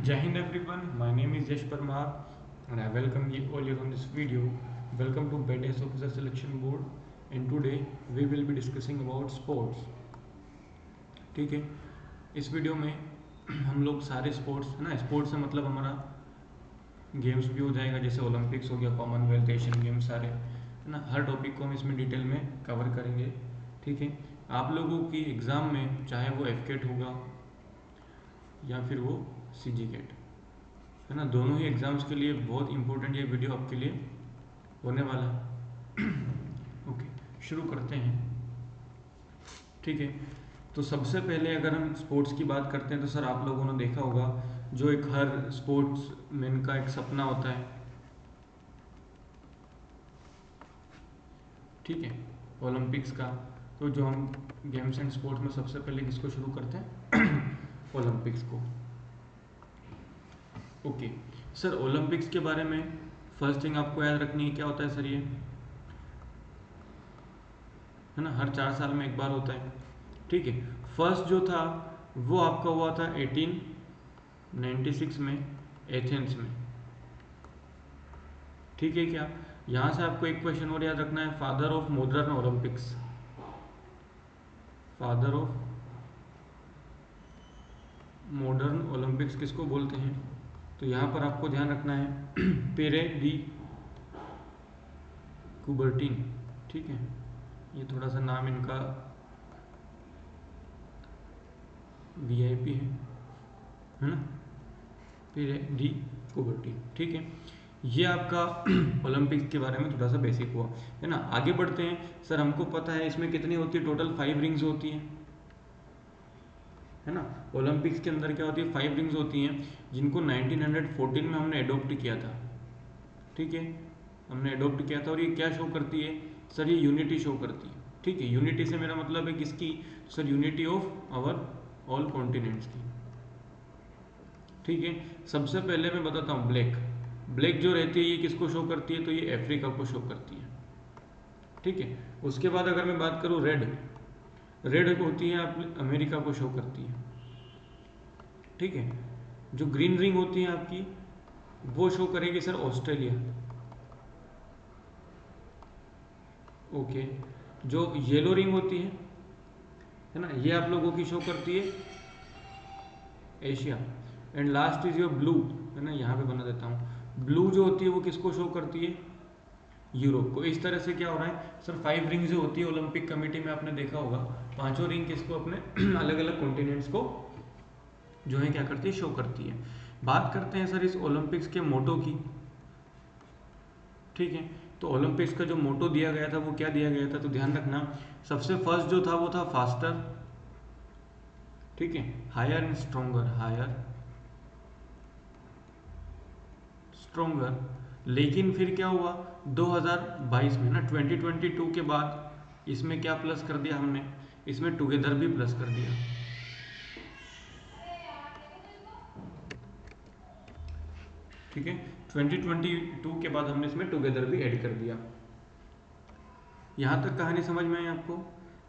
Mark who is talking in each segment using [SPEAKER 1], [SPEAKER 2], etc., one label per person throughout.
[SPEAKER 1] Jai Hind everyone, my name is Yash Parmar and I welcome you all here on this video. Welcome to BEDS Officer Selection Board and today we will be discussing about sports. ठीक है, इस video में हम लोग सारे sports है ना, sports से मतलब हमारा गेम्स भी हो जाएगा, जैसे ओलंपिक्स हो गया, कॉमनवेल्थ, एशियन गेम्स सारे है ना, हर टॉपिक को हम इसमें डिटेल में कवर करेंगे। ठीक है, आप लोगों की एग्ज़ाम में चाहे वो एफकेट होगा या फिर वो सीजीकेट है ना, दोनों ही एग्ज़ाम्स के लिए बहुत इंपॉर्टेंट ये वीडियो आपके लिए होने वाला है। ओके, शुरू करते हैं। ठीक है, तो सबसे पहले अगर हम स्पोर्ट्स की बात करते हैं तो सर आप लोगों ने देखा होगा जो एक हर स्पोर्ट्स मैन का एक सपना होता है, ठीक है, ओलंपिक्स का। तो जो हम गेम्स एंड स्पोर्ट्स में सबसे पहले किसको शुरू करते हैं? ओलंपिक्स को। ओके सर, ओलंपिक्स के बारे में फर्स्ट थिंग आपको याद रखनी है क्या होता है सर, ये है ना, हर 4 साल में एक बार होता है। ठीक है, फर्स्ट जो था वो आपका हुआ था 1896 में एथेंस में। ठीक है क्या, यहां से आपको एक क्वेश्चन और याद रखना है, father of modern Olympics. Father of modern Olympics किसको बोलते हैं? तो यहां पर आपको ध्यान रखना है पेरे डी कुबर्टिन। ठीक है, ये थोड़ा सा नाम इनका वीआईपी है ना, पेरे डी कुबर्टिन। ठीक है, ये आपका ओलंपिक्स के बारे में थोड़ा सा बेसिक हुआ है ना। आगे बढ़ते हैं। सर हमको पता है इसमें कितनी होती है, टोटल 5 रिंग्स होती हैं, है ना। ओलंपिक्स के अंदर क्या होती है, 5 रिंग्स होती हैं, जिनको 1914 में हमने एडोप्ट किया था। ठीक है, हमने एडोप्ट किया था और ये क्या शो करती है सर, ये यूनिटी शो करती है। ठीक है, यूनिटी से मेरा मतलब है किसकी? Sir unity of our all continents की। ठीक है, सबसे पहले मैं बताता हूँ ब्लैक। ब्लैक जो रहती है ये किसको शो करती है? तो ये अफ्रीका को शो करती है। ठीक है, उसके बाद अगर मैं बात करूँ रेड, रेड होती है आप अमेरिका को शो करती है। ठीक है, जो ग्रीन रिंग होती है आपकी वो शो करेगी सर ऑस्ट्रेलिया। ओके, जो येलो रिंग होती है ना, ये आप लोगों की शो करती है Asia. And last is your blue, है ना, यहाँ पे बना देता हूँ, ब्लू जो होती है वो किसको शो करती है? यूरोप को। इस तरह से क्या हो रहा है सर, 5 रिंग जो होती है ओलंपिक कमेटी में आपने देखा होगा, पांचों रिंग किसको? अपने अलग अलग कॉन्टिनेंट्स को जो है क्या करती है, शो करती है। बात करते हैं सर इस ओलंपिक्स के मोटो की। ठीक है, तो ओलंपिक्स का जो मोटो दिया गया था वो क्या दिया गया था? तो ध्यान रखना, सबसे फर्स्ट जो था वो था फास्टर, ठीक है, higher and stronger, higher stronger. लेकिन फिर क्या हुआ 2022 में ना, 2022 के बाद इसमें क्या प्लस कर दिया हमने? इसमें टुगेदर भी प्लस कर दिया। ठीक है, 2022 के बाद हमने इसमें टुगेदर भी ऐड कर दिया। यहां तक कहानी समझ में आई आपको?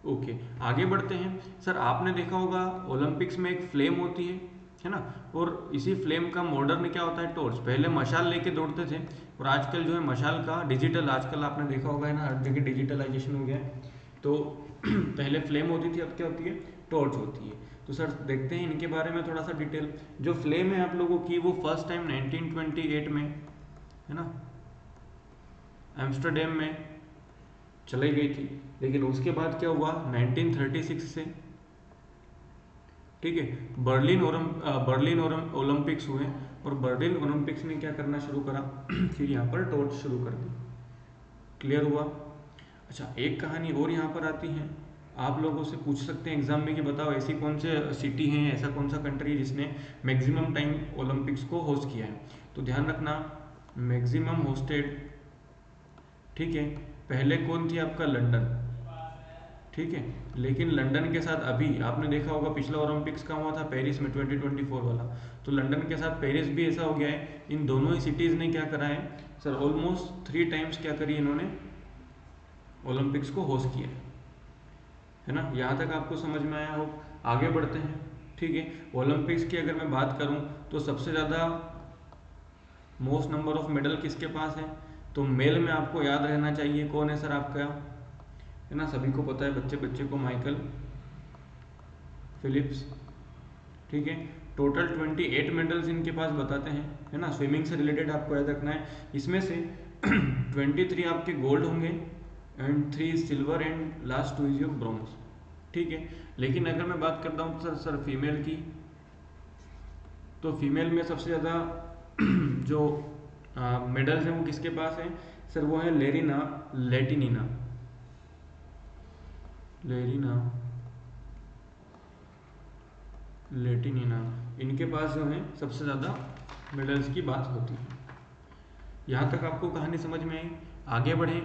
[SPEAKER 1] ओके, आगे बढ़ते हैं। सर आपने देखा होगा ओलंपिक्स में एक फ्लेम होती है ना, और इसी फ्लेम का मॉडर्न क्या होता है? टॉर्च। पहले मशाल लेके दौड़ते थे और आजकल जो है मशाल का डिजिटल, आजकल आपने देखा होगा है ना, हर जगह डिजिटलाइजेशन हो गया है। तो पहले फ्लेम होती थी, अब क्या होती है? टॉर्च होती है। तो सर देखते हैं इनके बारे में थोड़ा सा डिटेल। जो फ्लेम है आप लोगों की वो फर्स्ट टाइम 1928 में है ना एम्स्टरडेम में चली गई थी, लेकिन उसके बाद क्या हुआ 1936 से, ठीक है, बर्लिन ओलंपिक्स हुए और बर्लिन ओलंपिक्स ने क्या करना शुरू करा फिर यहाँ पर टॉर्च शुरू कर दी। क्लियर हुआ? अच्छा, एक कहानी और यहाँ पर आती है, आप लोगों से पूछ सकते हैं एग्जाम में कि बताओ ऐसी कौन से सिटी हैं, ऐसा कौन सा कंट्री है जिसने मैक्सिमम टाइम ओलंपिक्स को होस्ट किया है? तो ध्यान रखना, मैक्सिमम होस्टेड, ठीक है, पहले कौन थी? आपका लंदन। ठीक है, लेकिन लंदन के साथ अभी आपने देखा होगा पिछला ओलंपिक्स का हुआ था पेरिस में 2024 वाला, तो लंदन के साथ पेरिस भी ऐसा हो गया है। इन दोनों ही सिटीज़ ने क्या करा है सर, ऑलमोस्ट 3 टाइम्स क्या करी इन्होंने, ओलंपिक्स को होस्ट किया है ना। यहाँ तक आपको समझ में आया हो? आगे बढ़ते हैं। ठीक है। ओलंपिक्स की अगर मैं बात करूं तो सबसे ज़्यादा मोस्ट नंबर ऑफ मेडल किसके पास है, तो मेल में आपको याद रहना चाहिए कौन है सर आपका, है ना, सभी को पता है, बच्चे बच्चे को माइकल फिलिप्स। ठीक है, टोटल 28 मेडल्स इनके पास बताते हैं, है ना। स्विमिंग से रिलेटेड आपको याद रखना है, इसमें से 23 आपके गोल्ड होंगे and 3 silver and last 2 is your bronze. ठीक है, लेकिन अगर मैं बात करता हूँ सर फीमेल की, तो फीमेल में सबसे ज़्यादा जो मेडल्स हैं वो किसके पास हैं सर, वो है लेरिना लेटिनिना लेरिना लेटिनिना, इनके पास जो है सबसे ज़्यादा मेडल्स की बात होती है। यहाँ तक आपको कहानी समझ में आई, आगे बढ़ें।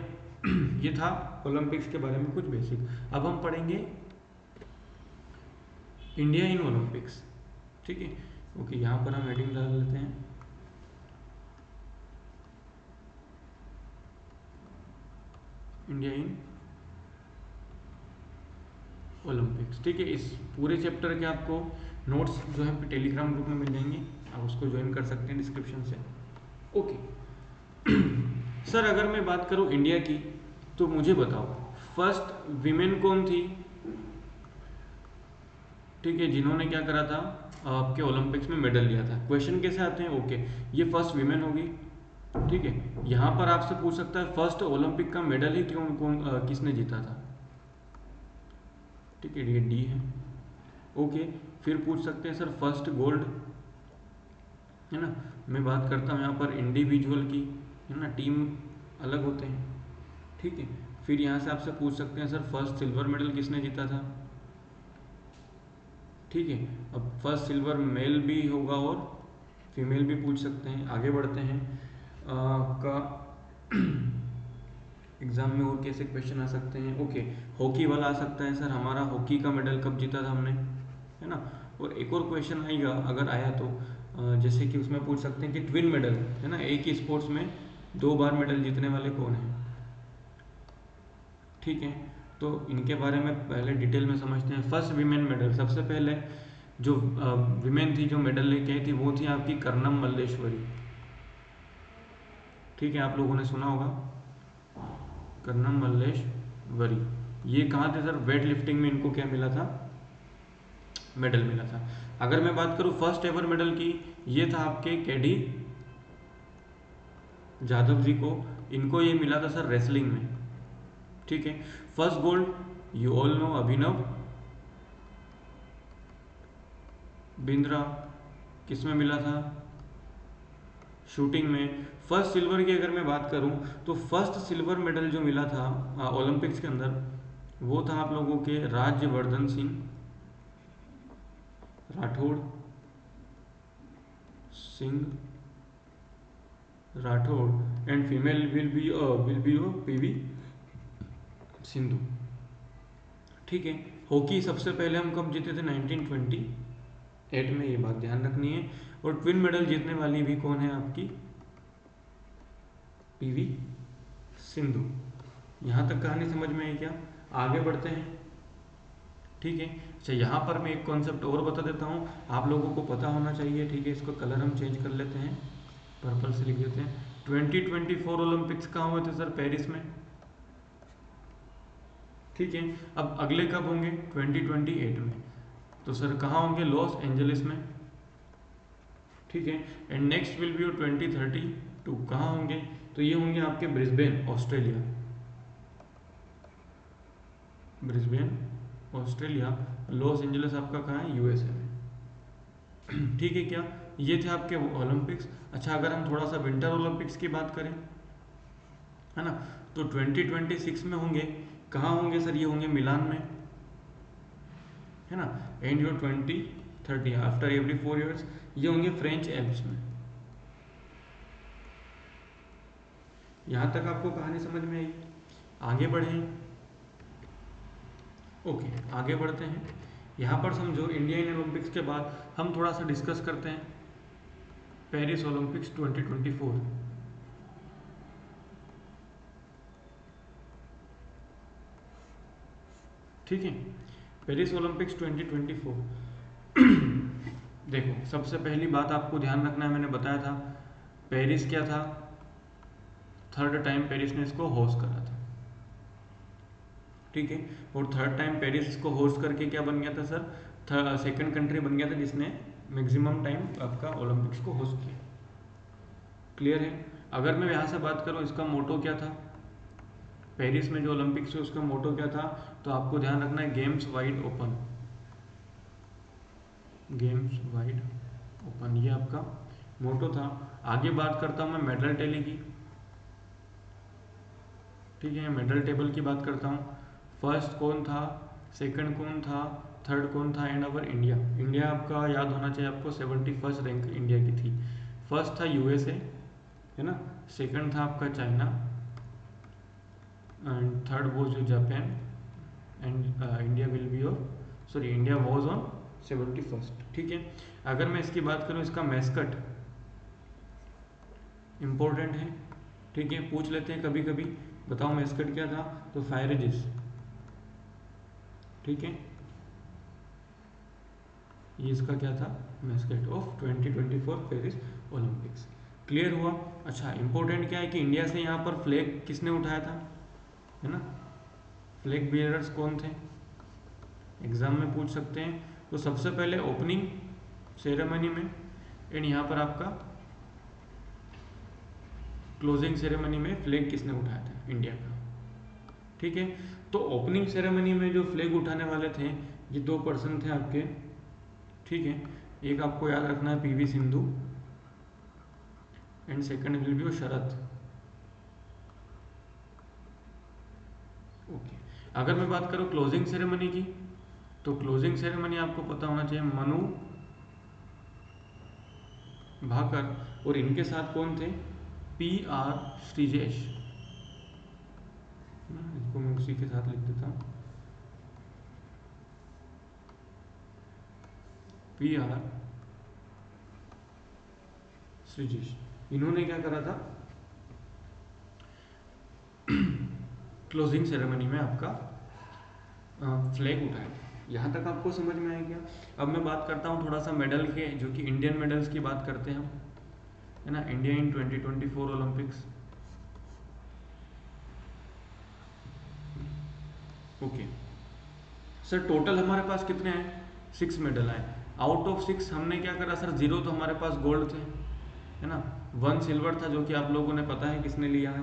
[SPEAKER 1] ये था ओलंपिक्स के बारे में कुछ बेसिक। अब हम पढ़ेंगे इंडिया इन ओलंपिक्स। ठीक है, ओके, यहाँ पर हम हेडिंग डाल लेते हैं इंडिया इन ओलंपिक्स। ठीक है, इस पूरे चैप्टर के आपको नोट्स जो है टेलीग्राम ग्रुप में मिल जाएंगे, आप उसको ज्वाइन कर सकते हैं डिस्क्रिप्शन से। ओके सर, अगर मैं बात करूं इंडिया की, तो मुझे बताओ फर्स्ट विमेन कौन थी, ठीक है, जिन्होंने क्या करा था, आपके ओलंपिक्स में मेडल लिया था। क्वेश्चन कैसे आते हैं, ओके, ये फर्स्ट विमेन होगी। ठीक है, यहाँ पर आपसे पूछ सकता है फर्स्ट ओलंपिक का मेडल ही किसने जीता था। ठीक है, ये डी है। ओके, फिर पूछ सकते हैं सर फर्स्ट गोल्ड, है ना। मैं बात करता हूँ यहाँ पर इंडिविजुअल की, है ना, टीम अलग होते हैं। ठीक है, फिर यहाँ से आपसे पूछ सकते हैं सर फर्स्ट सिल्वर मेडल किसने जीता था। ठीक है, अब फर्स्ट सिल्वर मेल भी होगा और फीमेल भी पूछ सकते हैं। आगे बढ़ते हैं, आपका एग्जाम में और कैसे क्वेश्चन आ सकते हैं, ओके, हॉकी वाला आ सकता है सर, हमारा हॉकी का मेडल कब जीता था हमने, है ना। और एक और क्वेश्चन आएगा अगर आया तो, जैसे कि उसमें पूछ सकते हैं कि ट्विन मेडल, है ना, एक ही स्पोर्ट्स में 2 बार मेडल जीतने वाले कौन हैं। ठीक है, तो इनके बारे में पहले डिटेल में समझते हैं। फर्स्ट विमेन मेडल, सबसे पहले जो विमेन थी जो मेडल लेके आई थी वो थी आपकी कर्नम मल्लेश्वरी। ठीक है, आप लोगों ने सुना होगा कर्नम मल्लेश्वरी। ये कहाँ थे सर, वेट लिफ्टिंग में इनको क्या मिला था, मेडल मिला था। अगर मैं बात करूँ फर्स्ट एवर मेडल की, ये था आपके केडी जाधव जी को, इनको ये मिला था सर रेसलिंग में। ठीक है, first gold you all know Abhinav Bindra, किस में मिला था, शूटिंग में। फर्स्ट सिल्वर की अगर मैं बात करूं तो फर्स्ट सिल्वर मेडल जो मिला था ओलंपिक्स के अंदर, वो था आप लोगों के Rajyavardhan Singh Rathore Singh Rathore and female will be PV Sindhu. ठीक है, हॉकी सबसे पहले हम कब जीते थे, 1928 में, ये बात ध्यान रखनी है। और ट्विन मेडल जीतने वाली भी कौन है आपकी, पीवी सिंधु। यहाँ तक कहानी समझ में आई क्या, आगे बढ़ते हैं। ठीक है, अच्छा, यहाँ पर मैं एक कॉन्सेप्ट और बता देता हूँ, आप लोगों को पता होना चाहिए। ठीक है, इसको कलर हम चेंज कर लेते हैं, पर्पल से लिख देते हैं। 2024 ओलंपिक्स कहाँ हुए थे सर, पेरिस में। ठीक है, अब अगले कब होंगे, 2028 में, तो सर कहाँ होंगे, लॉस एंजलिस में। ठीक है, एंड नेक्स्ट विल बी 2032, कहाँ होंगे, तो ये होंगे आपके Brisbane Australia, Brisbane Australia. Los Angeles आपका कहाँ है, यूएसए में। ठीक है, क्या ये थे आपके ओलंपिक्स। अच्छा, अगर हम थोड़ा सा विंटर ओलंपिक्स की बात करें, है ना, तो 2026 में होंगे, कहाँ होंगे सर, ये होंगे मिलान में, है ना। And your 2030 after every 4 years, ये होंगे फ्रेंच एल्प्स में। यहाँ तक आपको कहानी समझ में आई, आगे बढ़े। ओके, आगे बढ़ते हैं। यहाँ पर समझो इंडियन ओलंपिक्स के बाद हम थोड़ा सा डिस्कस करते हैं पेरिस ओलंपिक्स 2024। ठीक है, पेरिस ओलंपिक्स 2024, देखो, सबसे पहली बात आपको ध्यान रखना है, मैंने बताया था पेरिस क्या था, थर्ड टाइम पेरिस ने इसको होस्ट करा था, ठीक है। और थर्ड टाइम पेरिस इसको होस्ट करके क्या बन गया था सर, सेकंड कंट्री बन गया था जिसने मैक्सिमम टाइम आपका ओलंपिक्स को होस्ट किया। क्लियर है। अगर मैं यहाँ से बात करूँ, इसका मोटो क्या था, पेरिस में जो ओलंपिक्स है उसका मोटो क्या था, तो आपको ध्यान रखना है games wide open, games wide open, ये आपका मोटो था। आगे बात करता हूँ मैं मेडल टैली की, ठीक है, मेडल टेबल की बात करता हूँ। फर्स्ट कौन था, सेकंड कौन था, थर्ड कौन था, एंड अवर इंडिया। इंडिया आपका याद होना चाहिए आपको, 71st रैंक इंडिया की थी। फर्स्ट था यूएसए, है ना, सेकंड था आपका China, and third was Japan, and India will be और sorry India was on 71st, ठीक है। अगर मैं इसकी बात करूँ, इसका मैस्कट इम्पोर्टेंट है, ठीक है, पूछ लेते हैं कभी कभी, बताओ मैस्कट क्या था, तो फायरेजिस, ठीक है, ये इसका क्या था, mascot of 2024 Paris Olympics. Clear हुआ। अच्छा, इंपॉर्टेंट क्या है कि इंडिया से यहाँ पर फ्लैग किसने उठाया था, है ना, फ्लैग बियरर्स कौन थे, एग्जाम में पूछ सकते हैं। तो सबसे पहले ओपनिंग सेरेमनी में, एंड यहाँ पर आपका क्लोजिंग सेरेमनी में फ्लैग किसने उठाया था, इंडिया का, ठीक है। तो ओपनिंग सेरेमनी में जो फ्लैग उठाने वाले थे, ये दो पर्सन थे आपके, ठीक है। एक आपको याद रखना है PV Sindhu, and second will be Sharath, okay. अगर मैं बात करूं क्लोजिंग सेरेमनी की, तो क्लोजिंग सेरेमनी आपको पता होना चाहिए मनु भाकर, और इनके साथ कौन थे, पी आर श्रीजेश, इसको मैं उसी के साथ लिख देता हूँ, पी आर श्रीजेश। इन्होंने क्या करा था, क्लोजिंग सेरेमनी में आपका फ्लैग उठाया। यहाँ तक आपको समझ में आया क्या। अब मैं बात करता हूँ थोड़ा सा मेडल के, जो कि इंडियन मेडल्स की बात करते हैं हम, है ना, India in 2024 Olympics, okay. Sir total हमारे पास कितने हैं, 6 मेडल आए। आउट ऑफ 6 हमने क्या करा सर, 0 तो हमारे पास गोल्ड थे, है ना, 1 सिल्वर था जो कि आप लोगों ने पता है किसने लिया है,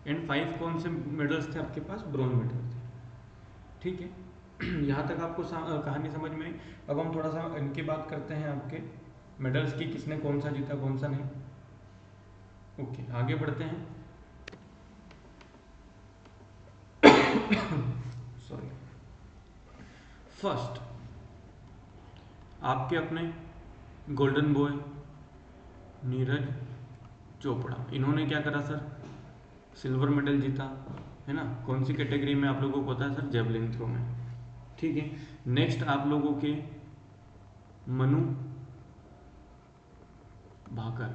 [SPEAKER 1] एंड 5 कौन से मेडल्स थे आपके पास, ब्रॉन्ज मेडल थे, ठीक है। यहाँ तक आपको कहानी समझ में आई। अब हम थोड़ा सा इनकी बात करते हैं, आपके मेडल्स की, किसने कौन सा जीता कौन सा नहीं, ओके। आगे बढ़ते हैं, सॉरी। फर्स्ट आपके अपने गोल्डन बॉय नीरज चोपड़ा, इन्होंने क्या करा सर, सिल्वर मेडल जीता, है ना, कौन सी कैटेगरी में आप लोगों को पता है सर, जेवलिन थ्रो में, ठीक है। नेक्स्ट आप लोगों के मनु भाकर,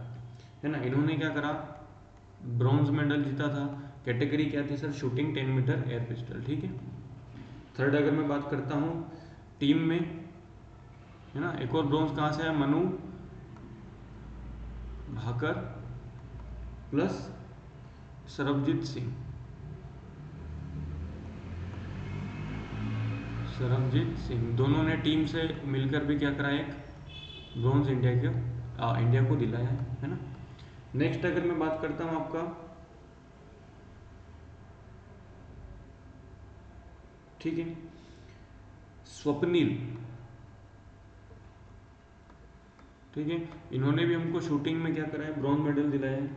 [SPEAKER 1] है ना, इन्होंने क्या करा, ब्रॉन्ज मेडल जीता था, कैटेगरी क्या थी sir, shooting 10 metre air pistol, ठीक है। थर्ड अगर मैं बात करता हूँ टीम में, है ना, एक और ब्रॉन्ज कहाँ से आया, मनु भाकर प्लस सरबजीत सिंह, सरबजीत सिंह दोनों ने टीम से मिलकर भी क्या करा, एक ब्रॉन्ज इंडिया को दिलाया है ना। नेक्स्ट अगर मैं बात करता हूँ आपका, ठीक है, स्वप्निल, ठीक है, इन्होंने भी हमको शूटिंग में क्या करा है, ब्रॉन्ज मेडल दिलाया है,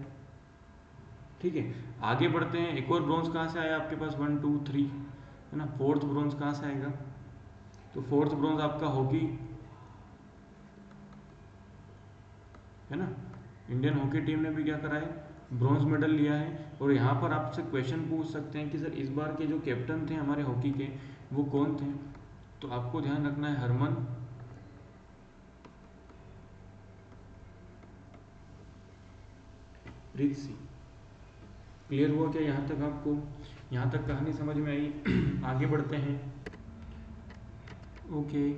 [SPEAKER 1] ठीक है। आगे बढ़ते हैं, एक और ब्रॉन्ज कहाँ से आया आपके पास, 1 2 3, है ना, फोर्थ ब्रॉन्ज कहाँ से आएगा, तो फोर्थ ब्रॉन्ज आपका हॉकी, है ना, इंडियन हॉकी टीम ने भी क्या करा है, ब्रॉन्ज मेडल लिया है। और यहाँ पर आपसे क्वेश्चन पूछ सकते हैं कि सर इस बार के जो कैप्टन थे हमारे हॉकी के, वो कौन थे, तो आपको ध्यान रखना है हरमन प्रीत सिंह। क्लियर हुआ क्या यहाँ तक आपको, यहाँ तक कहानी समझ में आई। आगे बढ़ते हैं, ओके।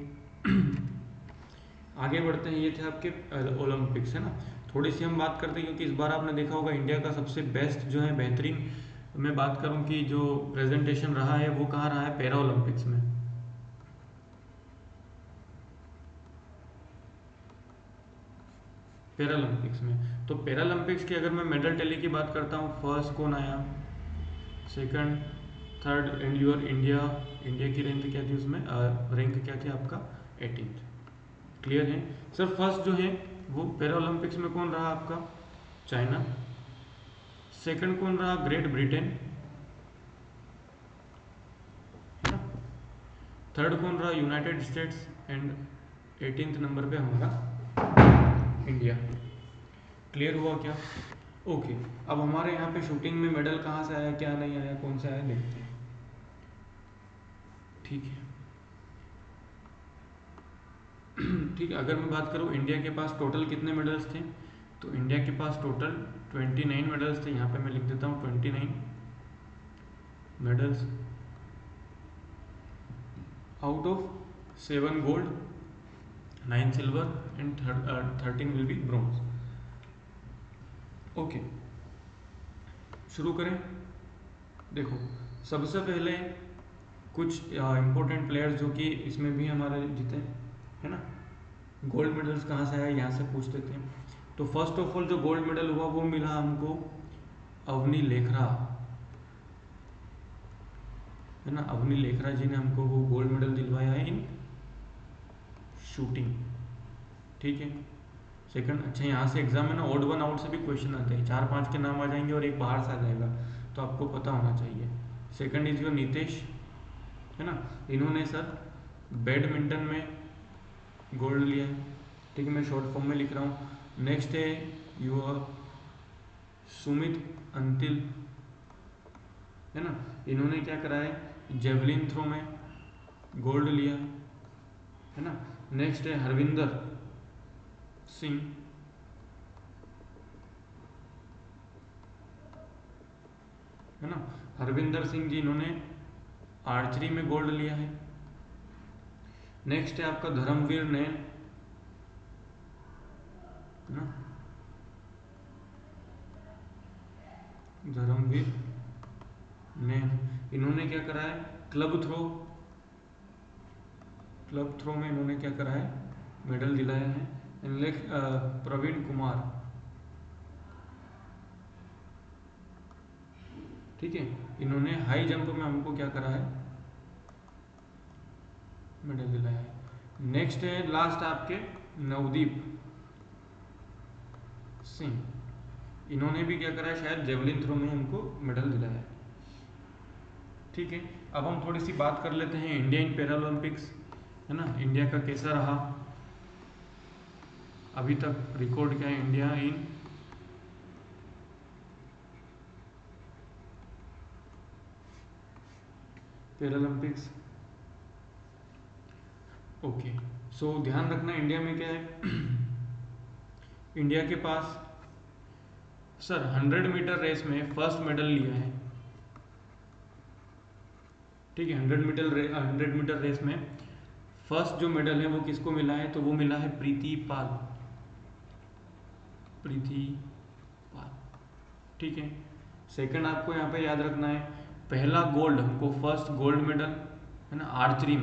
[SPEAKER 1] आगे बढ़ते हैं, ये थे आपके ओलंपिक्स, है ना। थोड़ी सी हम बात करते हैं, क्योंकि इस बार आपने देखा होगा इंडिया का सबसे बेस्ट जो है, बेहतरीन मैं बात करूं कि जो प्रेजेंटेशन रहा है वो कहाँ रहा है, पैरा ओलंपिक्स में। पैरालंपिक्स में, तो पैरालंपिक्स की अगर मैं मेडल टैली की बात करता हूँ, फर्स्ट कौन आया, second, third, and your India, India की रैंक क्या थी उसमें, रैंक क्या थी आपका, 18th। क्लियर है सर। फर्स्ट जो है वो पैरालंपिक्स में कौन रहा आपका, चाइना। सेकंड कौन रहा, ग्रेट ब्रिटेन, है ना। थर्ड कौन रहा, United states, and 18th number पे हमारा इंडिया। क्लियर हुआ क्या, ओके। अब हमारे यहाँ पे शूटिंग में मेडल कहाँ से आया, क्या नहीं आया, कौन सा आया, देखते हैं। ठीक है ठीक है, अगर मैं बात करूँ इंडिया के पास टोटल कितने मेडल्स थे, तो इंडिया के पास टोटल 29 मेडल्स थे। यहाँ पे मैं लिख देता हूँ 29 medals, out of 7 gold, 9 silver and 13 will be bronze. Okay, शुरू करें। देखो, सबसे पहले कुछ इंपॉर्टेंट प्लेयर्स जो कि इसमें भी हमारे जीते, है ना। गोल्ड मेडल्स कहाँ से आया, यहाँ से पूछ लेते हैं। तो फर्स्ट ऑफ ऑल जो गोल्ड मेडल हुआ वो मिला हमको अवनी लेखरा, है ना। अवनी लेखरा जी ने हमको वो गोल्ड मेडल दिलवाया है इन शूटिंग, ठीक है। सेकंड, अच्छा यहाँ से एग्जाम में ना ऑड वन आउट से भी क्वेश्चन आते हैं, 4-5 के नाम आ जाएंगे और एक बाहर से आ जाएगा, तो आपको पता होना चाहिए। सेकंड इज योर नीतीश, है ना। इन्होंने सर बैडमिंटन में गोल्ड लिया है, ठीक है, मैं शॉर्ट फॉर्म में लिख रहा हूँ। नेक्स्ट है यूर सुमित अंतिल, है ना। इन्होंने क्या करा है, जेवलिन थ्रो में गोल्ड लिया, है ना। नेक्स्ट है हरविंदर सिंह, है ना। हरविंदर सिंह जी, इन्होंने आर्चरी में गोल्ड लिया है। नेक्स्ट है आपका धर्मवीर नैन, है ना, धर्मवीर नैन, इन्होंने क्या करा है, क्लब थ्रो में इन्होंने क्या करा है, मेडल दिलाया है। प्रवीण कुमार, ठीक है, इन्होंने हाई जंप में हमको क्या करा है, मेडल दिलाया है। नेक्स्ट है लास्ट आपके नवदीप सिंह, इन्होंने भी क्या करा है, शायद जेवलिन थ्रो में हमको मेडल दिलाया है, ठीक है। अब हम थोड़ी सी बात कर लेते हैं इंडिया इन पैरालंपिक्स, है ना। इंडिया का कैसा रहा अभी तक, रिकॉर्ड क्या है इंडिया इन पैरालंपिक्स। ओके, सो ध्यान रखना इंडिया में क्या है इंडिया के पास सर 100 मीटर रेस में फर्स्ट मेडल लिया है, ठीक है। 100 मीटर रेस में फर्स्ट जो मेडल है वो किसको मिला है, तो वो मिला है प्रीति पाल, ठीक है। सेकंड आपको यहाँ पे याद रखना है, पहला गोल्ड हमको, फर्स्ट गोल्ड मेडल, है ना, आर्चरी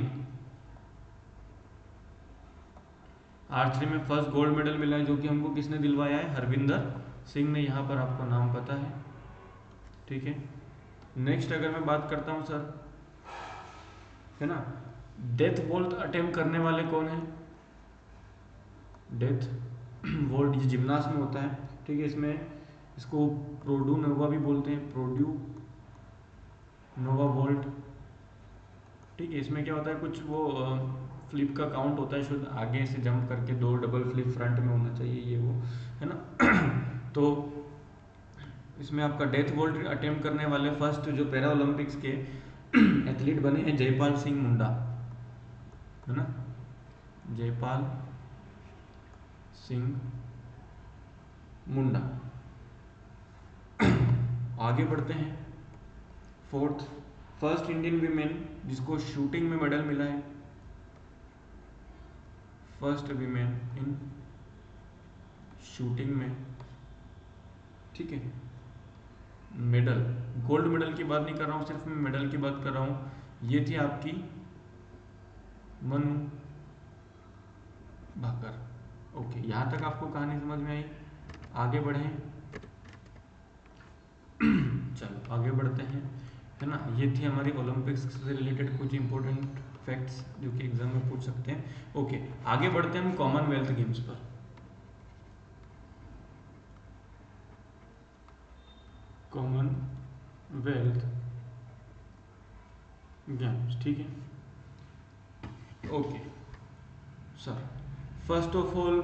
[SPEAKER 1] में फर्स्ट गोल्ड मेडल मिला है, जो कि हमको किसने दिलवाया है, हरविंदर सिंह ने, यहाँ पर आपको नाम पता है, ठीक है। नेक्स्ट अगर मैं बात करता हूँ सर, है ना, डेथ वोल्ट अटेम्प्ट करने वाले कौन है, डेथ वोल्ट ये जिम्नास्ट में होता है, ठीक है। इसमें इसको प्रोड्यू नोवा भी बोलते हैं, प्रोड्यू नोवा वोल्ट, ठीक है। इसमें क्या होता है, कुछ वो फ्लिप का काउंट होता है, शुद्ध आगे से जंप करके 2 डबल फ्लिप फ्रंट में होना चाहिए, ये वो, है ना तो इसमें आपका डेथ वोल्ट अटेम्प्ट करने वाले फर्स्ट जो पैरा ओलंपिक्स के एथलीट बने हैं जयपाल सिंह मुंडा, है ना, जयपाल सिंह मुंडा। आगे बढ़ते हैं, फोर्थ, फर्स्ट इंडियन वीमेन जिसको शूटिंग में मेडल मिला है, फर्स्ट वीमेन इन शूटिंग में, ठीक है। मेडल, गोल्ड मेडल की बात नहीं कर रहा हूँ, सिर्फ मैं मेडल की बात कर रहा हूँ। ये थी आपकी मनु भाकर। ओके, यहाँ तक आपको कहानी समझ में आई। आगे बढ़ें, चलो आगे बढ़ते हैं, है ना। ये थी हमारी ओलंपिक्स से रिलेटेड कुछ इंपॉर्टेंट फैक्ट्स जो कि एग्जाम में पूछ सकते हैं। ओके, आगे बढ़ते हैं हम कॉमनवेल्थ गेम्स पर। कॉमनवेल्थ गेम्स, ठीक है। Okay sir, first of all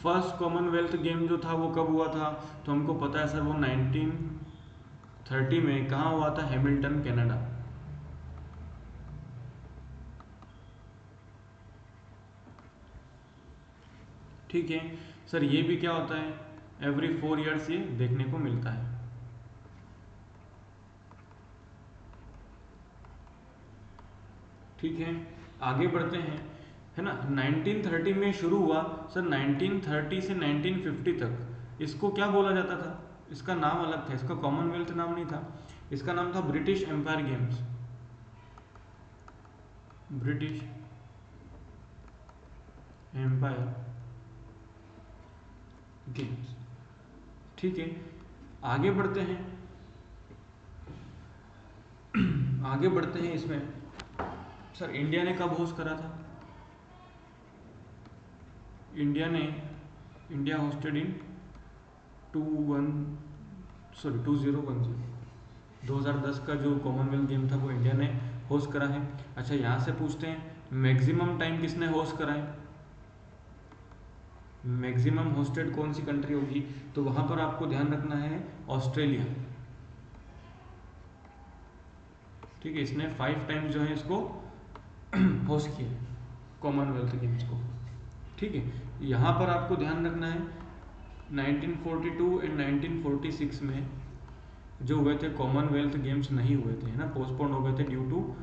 [SPEAKER 1] first Commonwealth game जो था वो कब हुआ था, तो हमको पता है सर वो 1930 में कहाँ हुआ था, हैमिल्टन कनाडा। ठीक है सर, ये भी क्या होता है, एवरी 4 ईयर्स ये देखने को मिलता है। ठीक है, आगे बढ़ते हैं, है ना। 1930 में शुरू हुआ सर, 1930 से 1950 तक इसको क्या बोला जाता था, इसका नाम अलग था, इसका कॉमनवेल्थ नाम नहीं था, इसका नाम था British Empire Games, British Empire Games. ठीक है, आगे बढ़ते हैं, आगे बढ़ते हैं इसमें सर, इंडिया ने कब होस्ट करा था, इंडिया होस्टेड इन 2010 का जो कॉमनवेल्थ गेम था वो इंडिया ने होस्ट करा है। अच्छा, यहाँ से पूछते हैं मैक्सिमम टाइम किसने होस्ट करा है, मैक्सिमम होस्टेड कौन सी कंट्री होगी, तो वहां पर आपको ध्यान रखना है ऑस्ट्रेलिया। ठीक है, इसने 5 टाइम्स जो है इसको होस्ट किया कॉमनवेल्थ गेम्स को। ठीक है, यहाँ पर आपको ध्यान रखना है 1942 एंड 1946 में जो हुए थे कॉमनवेल्थ गेम्स नहीं हुए थे, है ना, पोस्टपोन हो गए थे ड्यू टू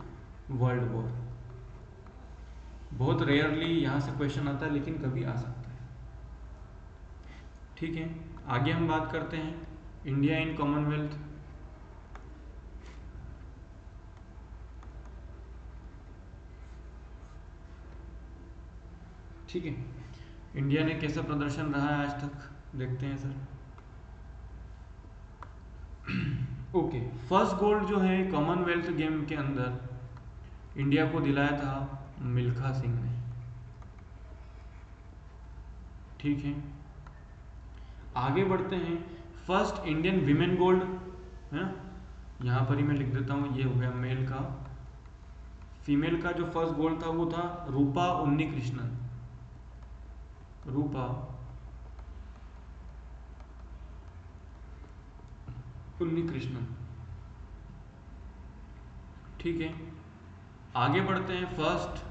[SPEAKER 1] वर्ल्ड वॉर। बहुत रेयरली यहाँ से क्वेश्चन आता है, लेकिन कभी आ सकता है। ठीक है, आगे हम बात करते हैं इंडिया इन कॉमनवेल्थ। ठीक है, इंडिया ने कैसा प्रदर्शन रहा है आज तक, देखते हैं सर। ओके, फर्स्ट गोल्ड जो है कॉमनवेल्थ गेम के अंदर इंडिया को दिलाया था मिल्खा सिंह ने। ठीक है, आगे बढ़ते हैं, फर्स्ट इंडियन विमेन गोल्ड, है ना, यहाँ पर ही मैं लिख देता हूँ, ये हो गया मेल का। फीमेल का जो फर्स्ट गोल्ड था वो था रूपा उन्नीकृष्णन, रूपा उन्नीकृष्णन। ठीक है, आगे बढ़ते हैं, फर्स्ट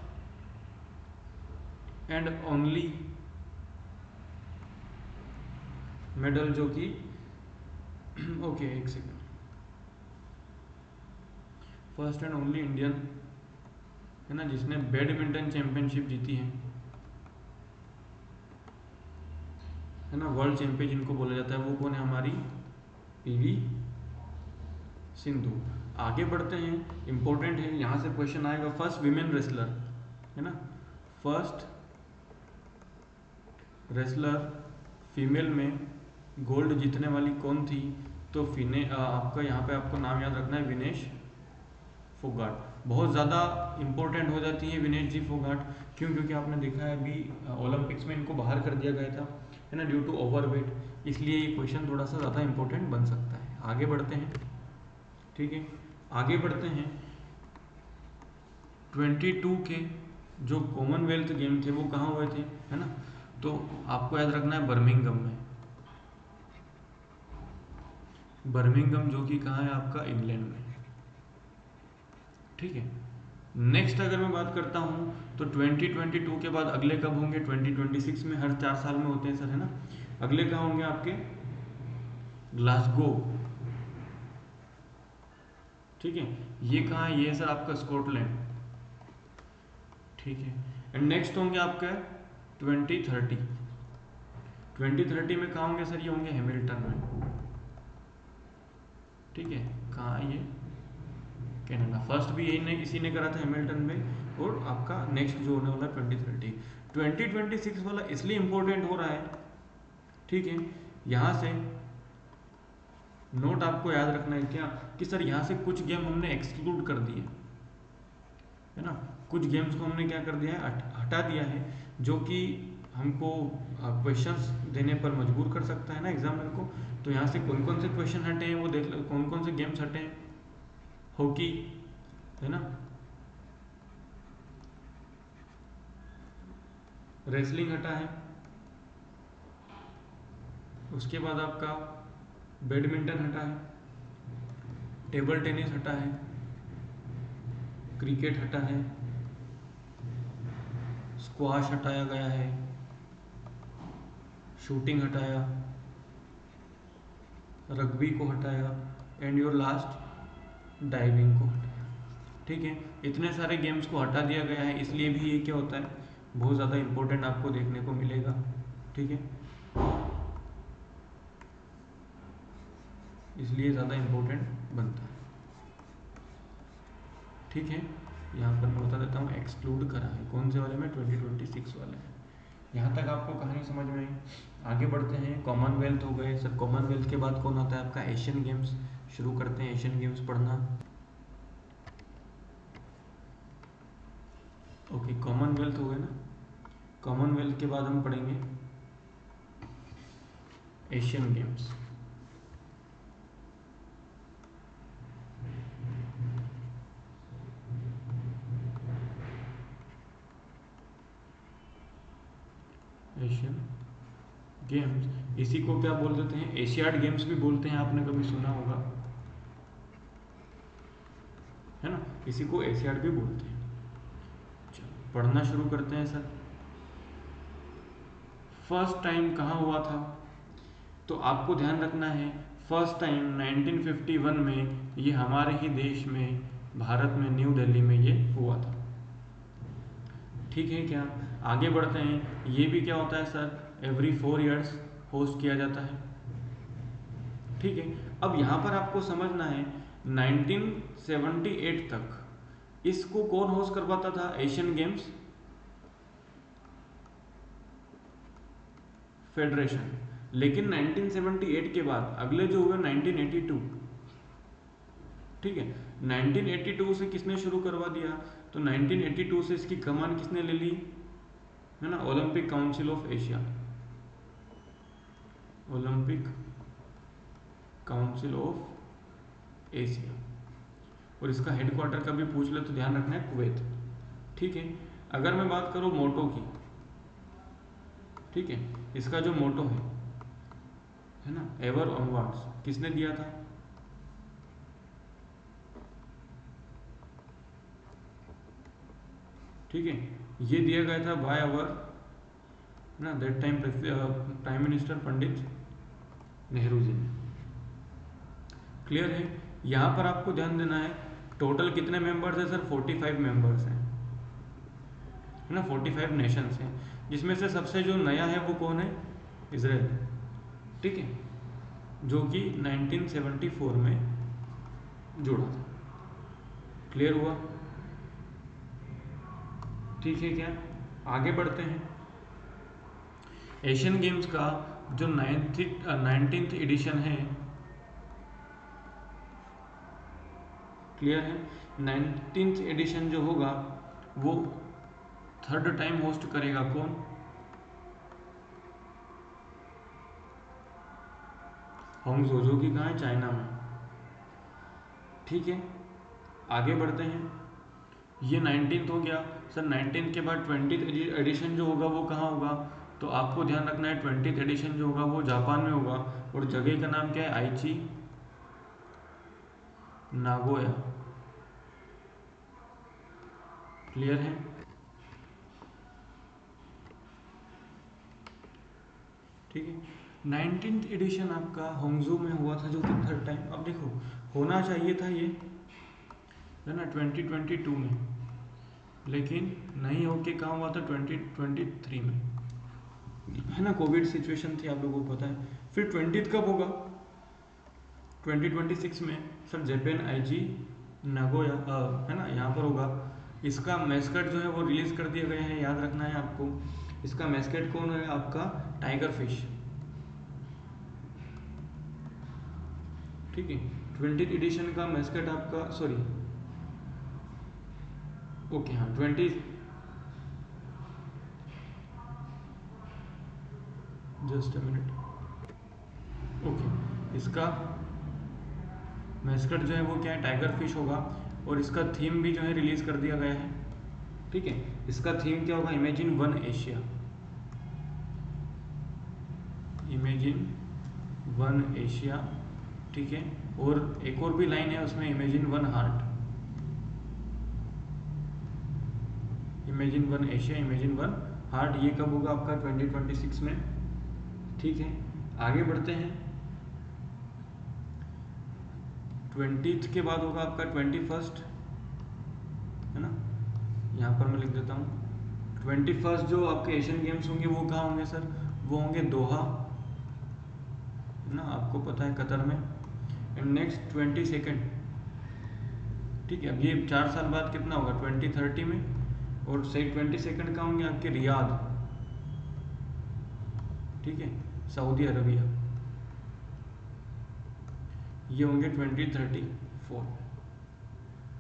[SPEAKER 1] एंड ओनली मेडल जो कि ओके एक second, first and only Indian, है ना, जिसने बैडमिंटन चैंपियनशिप जीती है ना, वर्ल्ड चैंपियन जिनको बोला जाता है, वो कौन है, हमारी पीवी सिंधु। आगे बढ़ते हैं, इंपॉर्टेंट है, यहाँ से क्वेश्चन आएगा, फर्स्ट विमेन रेसलर, है ना, फर्स्ट रेसलर फीमेल में गोल्ड जीतने वाली कौन थी, तो आपका यहाँ पे आपको नाम याद रखना है, विनेश फोगाट। बहुत ज़्यादा इंपॉर्टेंट हो जाती है विनेश जी फोगाट, क्यों, क्योंकि आपने देखा है अभी ओलंपिक्स में इनको बाहर कर दिया गया था, है ना, ड्यू टू ओवरवेट, इसलिए ये क्वेश्चन थोड़ा सा ज़्यादा इंपॉर्टेंट बन सकता है। आगे बढ़ते हैं, ठीक है, आगे बढ़ते हैं, 22 के जो कॉमनवेल्थ गेम थे वो कहाँ हुए थे, है ना, तो आपको याद रखना है बर्मिंघम में, बर्मिंघम जो कि कहाँ है आपका, इंग्लैंड में। ठीक है, नेक्स्ट अगर मैं बात करता हूँ तो 2022 के बाद अगले कब होंगे, 2026 में, हर 4 साल में होते हैं सर, है ना। अगले कहाँ होंगे आपके, ग्लासगो। ठीक है, ये कहाँ है, ये सर आपका स्कॉटलैंड। ठीक है, एंड नेक्स्ट होंगे आपका 2030 2030 में कहाँ होंगे सर? ये होंगे हैमिल्टन में, ठीक है। कहाँ है ये? कनाडा। फर्स्ट भी यही ने इसी ने करा था, हैमिल्टन में। और आपका नेक्स्ट जो होने वाला 2030 2026 वाला इसलिए इंपॉर्टेंट हो रहा है, ठीक है। यहाँ से नोट आपको याद रखना है क्या कि सर यहाँ से कुछ गेम हमने एक्सक्लूड कर दिए है ना, कुछ गेम्स को हमने क्या कर दिया है, हटा दिया है, जो कि हमको क्वेश्चंस देने पर मजबूर कर सकता है ना एग्जामिनर को। तो यहाँ से कौन कौन से क्वेश्चन हटे हैं वो देख लो, कौन कौन से गेम्स हटे हैं। हॉकी है ना, रेसलिंग हटा है, उसके बाद आपका बैडमिंटन हटा है, टेबल टेनिस हटा है, क्रिकेट हटा है, स्क्वाश हटाया गया है, शूटिंग हटाया, रग्बी को हटाया, एंड योर लास्ट डाइविंग को हटाया, ठीक है। इतने सारे गेम्स को हटा दिया गया है, इसलिए भी ये क्या होता है, बहुत ज़्यादा इंपॉर्टेंट आपको देखने को मिलेगा, ठीक है। इसलिए ज़्यादा इंपॉर्टेंट बनता है, ठीक है। यहाँ पर मैं बता देता हूँ एक्सक्लूड करा है कौन से वाले में, 2026 वाले में। यहाँ तक आपको कहानी समझ में आई। आगे बढ़ते हैं, कॉमनवेल्थ हो गए सर। कॉमनवेल्थ के बाद कौन आता है आपका, एशियन गेम्स। शुरू करते हैं एशियन गेम्स पढ़ना। ओके, कॉमनवेल्थ हो गए ना। कॉमनवेल्थ के बाद हम पढ़ेंगे एशियन गेम्स। एशियन गेम्स, इसी को क्या बोल देते हैं, एशियाड गेम्स भी बोलते हैं, आपने कभी सुना होगा, है ना, इसी को एशियाड भी बोलते हैं। चलो पढ़ना शुरू करते हैं सर। फर्स्ट टाइम कहाँ हुआ था, तो आपको ध्यान रखना है, फर्स्ट टाइम 1951 में ये हमारे ही देश में, भारत में, न्यू दिल्ली में ये हुआ था, ठीक है क्या। आगे बढ़ते हैं, ये भी क्या होता है सर, एवरी 4 ईयर्स होस्ट किया जाता है, ठीक है। अब यहाँ पर आपको समझना है 1978 तक इसको कौन होस्ट करवाता था, एशियन गेम्स फेडरेशन। लेकिन 1978 के बाद अगले जो हुए 1982, ठीक है, 1982 से किसने शुरू करवा दिया, तो 1982 से इसकी कमान किसने ले ली, है ना, Olympic council of Asia. Olympic council of Asia. और इसका हेडक्वार्टर का भी पूछ ले तो ध्यान रखना है कुवैत, ठीक है। अगर मैं बात करूं मोटो की, ठीक है, इसका जो मोटो है ना, एवर ऑनवर्ड्स, किसने दिया था, ठीक है, ये दिया गया था बाय आवर ना that time prime minister Pandit Nehru ji ने। क्लियर है। यहाँ पर आपको ध्यान देना है, टोटल कितने मेंबर्स हैं सर, 45 मेंबर्स हैं, है ना, 45 नेशंस हैं, जिसमें से सबसे जो नया है वो कौन है, इजराइल, ठीक है, जो कि 1974 में जुड़ा था। क्लियर हुआ, ठीक है क्या। आगे बढ़ते हैं, एशियन गेम्स का जो 19th एडिशन है, क्लियर है, 19th एडिशन जो होगा वो थर्ड टाइम होस्ट करेगा कौन, हांगझो, जो कि कहाँ है, चाइना में, ठीक है। आगे बढ़ते हैं, ये 19th हो गया सर। 19th के बाद 20th एडिशन जो होगा वो कहाँ होगा, तो आपको ध्यान रखना है 20th एडिशन जो होगा वो जापान में होगा, और जगह का नाम क्या है, आइची नागोया। क्लियर है। ठीक है, 19th एडिशन आपका होंगजू में हुआ था, जो कि थर्ड टाइम। अब देखो, होना चाहिए था ये, है ना, 2022 में, लेकिन नहीं होके कहाँ हुआ था, 2023 में। है ना, कोविड सिचुएशन थी, आप लोगों को पता है। फिर 20th कब होगा? 2026 में सर जापान आईजी नागोया है ना, यहाँ पर होगा। इसका मैस्कट जो है वो रिलीज कर दिया गया है, याद रखना है आपको। इसका मैस्कट कौन है? आपका टाइगर फिश, ठीक है। 20th एडिशन का मैस्कट आपका, सॉरी ओके हाँ 20, जस्ट अ मिनट, ओके। इसका मैस्कट जो है वो क्या है? टाइगर फिश होगा। और इसका थीम भी जो है रिलीज कर दिया गया है, ठीक है। इसका थीम क्या होगा? Imagine one Asia, imagine one Asia, ठीक है। और एक और भी लाइन है उसमें, imagine one heart, imagine one Asia, imagine one heart. ये कब होगा? आपका 2026 में, ठीक है। आगे बढ़ते हैं। 20th के बाद होगा आपका 21st, है ना, यहाँ पर मैं लिख देता हूँ। 21st जो आपके एशियन गेम्स होंगे वो कहाँ होंगे सर? वो होंगे दोहा, है ना, आपको पता है, कतर में। एंड नेक्स्ट 22nd, ठीक है। अब ये 4 साल बाद कितना होगा? 2030 में। और सही 22nd का होंगे आपके रियाद, ठीक है, सऊदी अरबिया। ये होंगे 2034।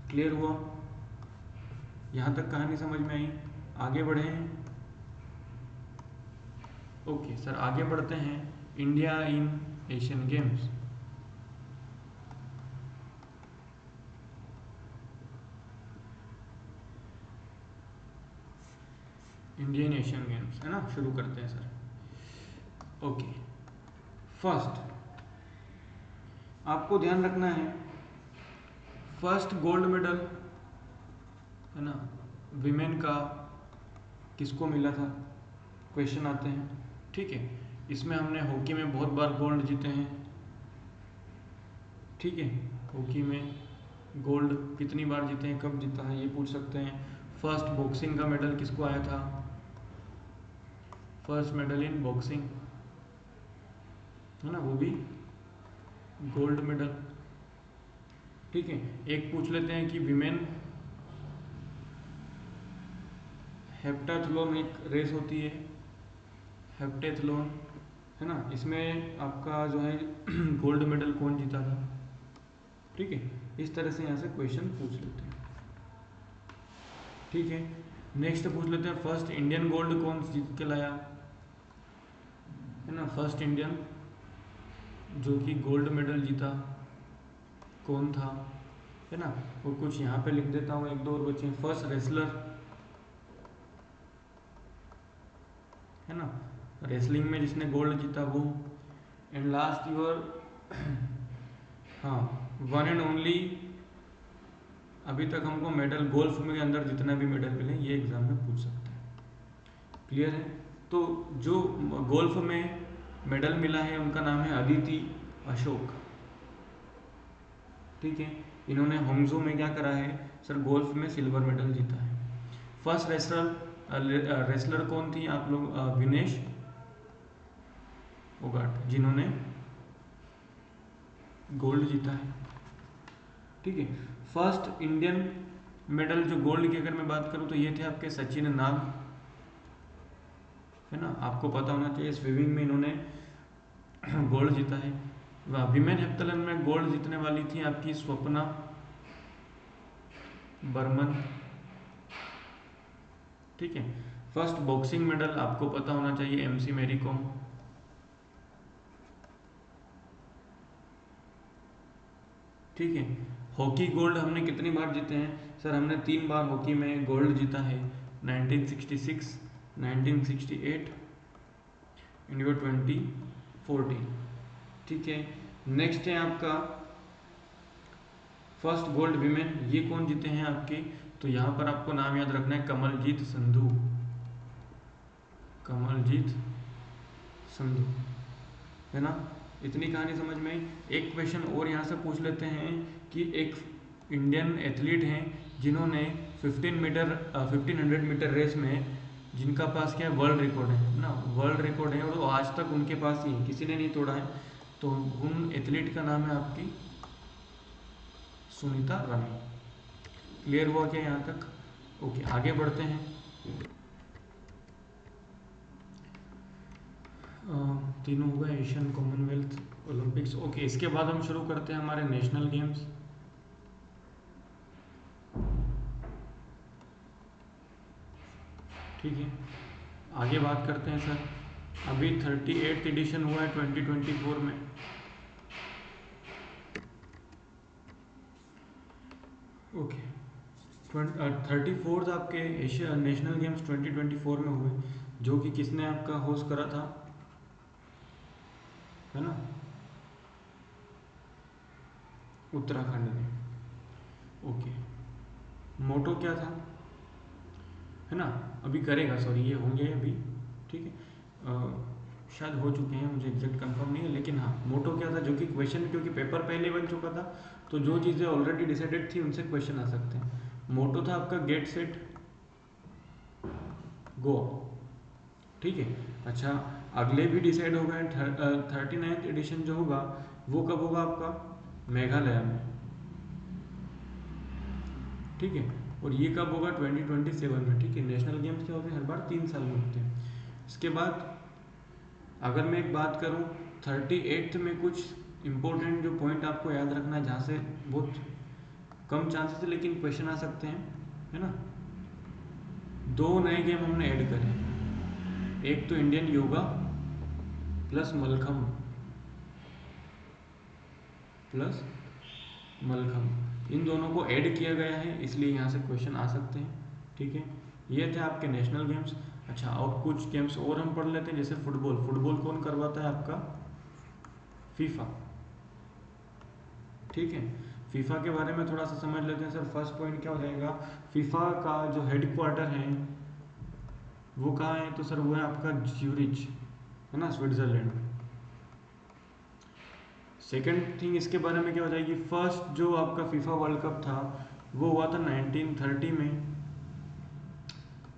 [SPEAKER 1] क्लियर हुआ? यहाँ तक कहानी समझ में आई? आगे बढ़े हैं। ओके सर, आगे बढ़ते हैं। India in Asian games, Indian Asian games, है ना, शुरू करते हैं सर। ओके, फर्स्ट आपको ध्यान रखना है, फर्स्ट गोल्ड मेडल, है ना, विमेन का किसको मिला था? क्वेश्चन आते हैं, ठीक है। इसमें हमने हॉकी में बहुत बार गोल्ड जीते हैं, ठीक है। हॉकी में गोल्ड कितनी बार जीते हैं, कब जीता है, ये पूछ सकते हैं। फर्स्ट बॉक्सिंग का मेडल किसको आया था? फर्स्ट मेडल इन बॉक्सिंग, है ना, वो भी गोल्ड मेडल, ठीक है। एक पूछ लेते हैं कि विमेन हेप्टाथलॉन एक रेस होती है, हेप्टेथलॉन, है ना, इसमें आपका जो है गोल्ड मेडल कौन जीता था, ठीक है। इस तरह से यहाँ से क्वेश्चन पूछ लेते हैं, ठीक है। नेक्स्ट पूछ लेते हैं, फर्स्ट इंडियन गोल्ड कौन जीत के लाया, है ना, फर्स्ट इंडियन जो कि गोल्ड मेडल जीता कौन था, है ना। और कुछ यहाँ पे लिख देता हूँ, एक दो और बचे। फर्स्ट रेसलर, है ना, रेसलिंग में जिसने गोल्ड जीता वो। एंड लास्ट यूर हाँ, वन एंड ओनली, अभी तक हमको मेडल गोल्फ में के अंदर जितना भी मेडल मिले ये एग्जाम में पूछ सकते हैं, क्लियर है। तो जो गोल्फ में मेडल मिला है उनका नाम है अदिति अशोक, ठीक है। इन्होंने होंगजो में क्या करा है सर? गोल्फ में सिल्वर मेडल जीता है। फर्स्ट रेसलर कौन थी आप लोग? विनेश फोगाट, जिन्होंने गोल्ड जीता है, ठीक है। फर्स्ट इंडियन मेडल जो गोल्ड की अगर मैं बात करूं तो ये थे आपके सचिन नाग, है ना, आपको पता होना चाहिए। स्विमिंग में इन्होंने गोल्ड जीता है। विमेन हेप्टाथलॉन में गोल्ड जीतने वाली थी आपकी स्वप्ना बर्मन, ठीक है। फर्स्ट बॉक्सिंग मेडल आपको पता होना चाहिए, एमसी मैरी कॉम, ठीक है। हॉकी गोल्ड हमने कितनी बार जीते हैं सर? हमने 3 बार हॉकी में गोल्ड जीता है, 1966, 1968 एंड 2014, ठीक है। नेक्स्ट है आपका फर्स्ट गोल्ड विमेन, ये कौन जीते हैं आपके? तो यहाँ पर आपको नाम याद रखना है, कमलजीत संधू, कमलजीत संधू, है ना। इतनी कहानी समझ में आई। एक क्वेश्चन और यहाँ से पूछ लेते हैं कि एक इंडियन एथलीट हैं जिन्होंने 1500 मीटर रेस में जिनका पास क्या है, वर्ल्ड रिकॉर्ड है ना, वर्ल्ड रिकॉर्ड है और वो आज तक उनके पास ही है, किसी ने नहीं तोड़ा है। तो उन एथलीट का नाम है आपकी सुनीता रानी। क्लियर हुआ क्या यहाँ तक? ओके, आगे बढ़ते हैं। तीनों हो गए, एशियन, कॉमनवेल्थ, ओलंपिक्स। ओके, इसके बाद हम शुरू करते हैं हमारे नेशनल गेम्स। ठीक है, आगे बात करते हैं सर। अभी 38th एडिशन हुआ है 2024 में। ओके, 34th आपके एशिया नेशनल गेम्स 2024 में हुए, जो कि किसने आपका होस्ट करा था, है ना, उत्तराखंड ने। ओके, मोटो क्या था, है ना, अभी करेगा, सॉरी ये होंगे अभी, ठीक है, शायद हो चुके हैं, मुझे एग्जैक्ट कंफर्म नहीं है, लेकिन हाँ मोटो क्या था, जो कि क्वेश्चन, क्योंकि पेपर पहले बन चुका था, तो जो चीज़ें ऑलरेडी डिसाइडेड थी उनसे क्वेश्चन आ सकते हैं। मोटो था आपका गेट सेट गो, ठीक है। अच्छा, अगले भी डिसाइड हो गए। 39th एडिशन जो होगा वो कब होगा आपका, मेघालय में, ठीक है। और ये कब होगा, 2027 में, ठीक है। नेशनल गेम्स क्या होते हैं, हर बार 3 साल में होते हैं। इसके बाद अगर मैं एक बात करूँ, 38th में कुछ इम्पोर्टेंट जो पॉइंट आपको याद रखना है, जहाँ से बहुत कम चांसेस है लेकिन क्वेश्चन आ सकते हैं, है ना। 2 नए गेम हमने ऐड करे, एक तो Indian yoga plus Mallakhamb, plus Mallakhamb, इन दोनों को ऐड किया गया है, इसलिए यहाँ से क्वेश्चन आ सकते हैं, ठीक है। ये थे आपके नेशनल गेम्स। अच्छा, और कुछ गेम्स और हम पढ़ लेते हैं, जैसे फुटबॉल। फुटबॉल कौन करवाता है आपका, फीफा, ठीक है। फीफा के बारे में थोड़ा सा समझ लेते हैं सर। फर्स्ट पॉइंट क्या हो जाएगा, फीफा का जो हेड क्वार्टर है वो कहाँ है, तो सर वो है आपका ज्यूरिच, है ना, स्विट्जरलैंड में। सेकेंड थिंग इसके बारे में क्या हो जाएगी, फर्स्ट जो आपका फीफा वर्ल्ड कप था वो हुआ था 1930 में,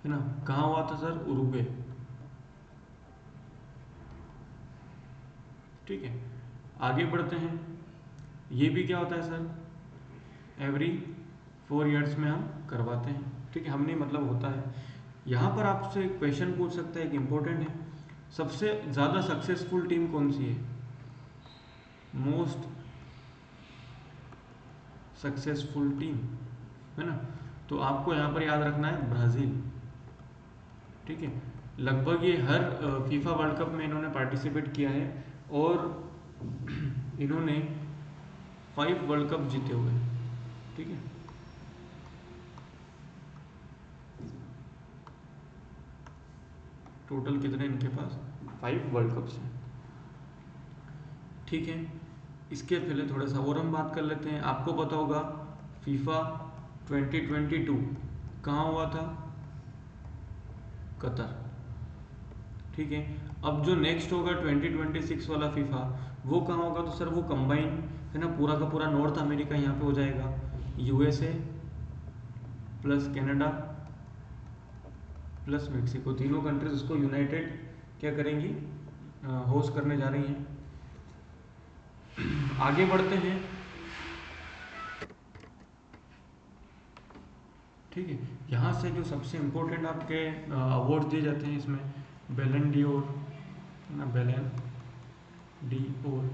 [SPEAKER 1] है ना। कहाँ हुआ था सर, उरुग्वे, ठीक है। आगे बढ़ते हैं। ये भी क्या होता है सर, एवरी 4 years में हम करवाते हैं, ठीक है। हम नहीं, मतलब होता है। यहाँ पर आपसे क्वेश्चन पूछ सकता है, एक इम्पोर्टेंट है, सबसे ज़्यादा सक्सेसफुल टीम कौन सी है, मोस्ट सक्सेसफुल टीम, है ना। तो आपको यहाँ पर याद रखना है ब्राज़ील, ठीक है। लगभग ये हर फीफा वर्ल्ड कप में इन्होंने पार्टिसिपेट किया है और इन्होंने 5 वर्ल्ड कप जीते हुए, ठीक है। टोटल कितने इनके पास, 5 वर्ल्ड कप्स हैं, ठीक है। इसके पहले थोड़ा सा और हम बात कर लेते हैं। आपको पता होगा फीफा 2022 कहाँ हुआ था, कतर, ठीक है। अब जो नेक्स्ट होगा 2026 वाला फीफा, वो कहाँ होगा, तो सर वो कंबाइन, है ना, पूरा का पूरा नॉर्थ अमेरिका यहाँ पे हो जाएगा, USA plus Canada plus Mexico, तीनों कंट्रीज उसको यूनाइटेड क्या करेंगी, होस्ट करने जा रही हैं। आगे बढ़ते हैं, ठीक है। यहाँ से जो सबसे इम्पोर्टेंट आपके अवार्ड दिए जाते हैं इसमें, बेलन डी और, ना, बेलन डी और,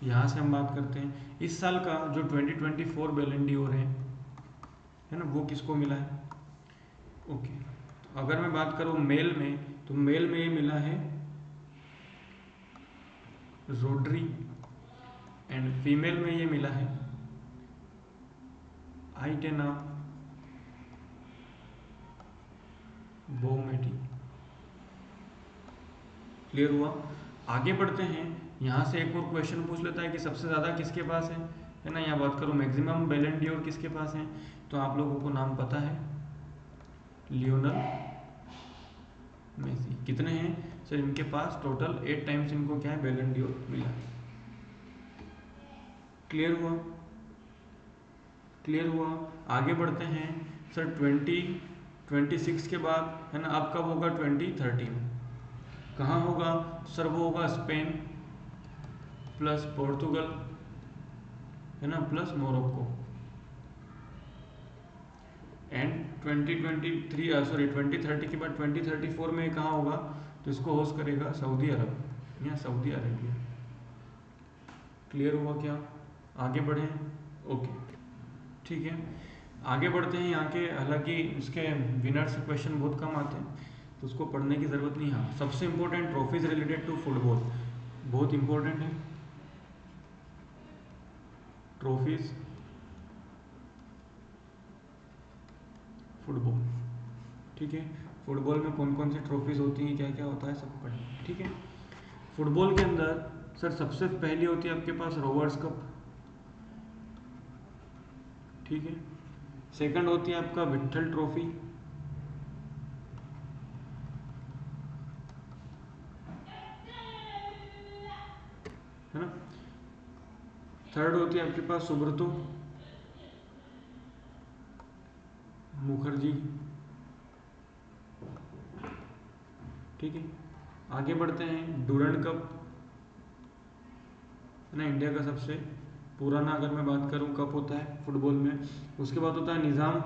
[SPEAKER 1] यहाँ से हम बात करते हैं इस साल का जो 2024 बेलन डी और है ना, वो किसको मिला है। ओके, तो अगर मैं बात करूँ मेल में, तो मेल में ये मिला है रोड्री, एंड फीमेल में ये मिला है आइटेना बोमेटी। क्लियर हुआ। आगे बढ़ते हैं, यहाँ से एक और क्वेश्चन पूछ लेता है कि सबसे ज़्यादा किसके पास है ना। यहाँ बात करूँ मैक्सिमम बैलन डी और किसके पास है, तो आप लोगों को नाम पता है, लियोनल मेसी। कितने हैं सर इनके पास, टोटल 8 टाइम्स इनको क्या है, बैलन डी और मिला। क्लियर हुआ, क्लियर हुआ। आगे बढ़ते हैं सर, 20 26 के बाद, है ना, अब कब होगा 2030 में। कहाँ होगा सर? वो होगा स्पेन प्लस पोर्तुगल, है ना, प्लस मोरक्को। एंड 2030 के बाद 2034 में कहाँ होगा? तो इसको होस्ट करेगा सऊदी अरब या सऊदी अरेबिया। क्लियर हुआ क्या? आगे बढ़ें? ओके, ठीक है, आगे बढ़ते हैं। यहाँ के हालांकि इसके विनर से क्वेश्चन बहुत कम आते हैं, तो उसको पढ़ने की ज़रूरत नहीं। हाँ, सबसे important trophies related to football, बहुत इम्पोर्टेंट है ट्रॉफीज फुटबॉल। ठीक है, फुटबॉल में कौन कौन सी ट्रॉफीज होती हैं, क्या क्या होता है, सब पढ़ें। ठीक है, फुटबॉल के अंदर सर सबसे पहली होती है आपके पास रोवर्स कप। ठीक है, सेकंड होती है आपका विट्ठल ट्रॉफी, है ना। थर्ड होती है आपके पास सुब्रतो मुखर्जी। ठीक है, आगे बढ़ते हैं। डूरंड कप, है ना, इंडिया का सबसे पुराना, अगर मैं बात करूं, कप होता है फुटबॉल में। उसके बाद होता है निज़ाम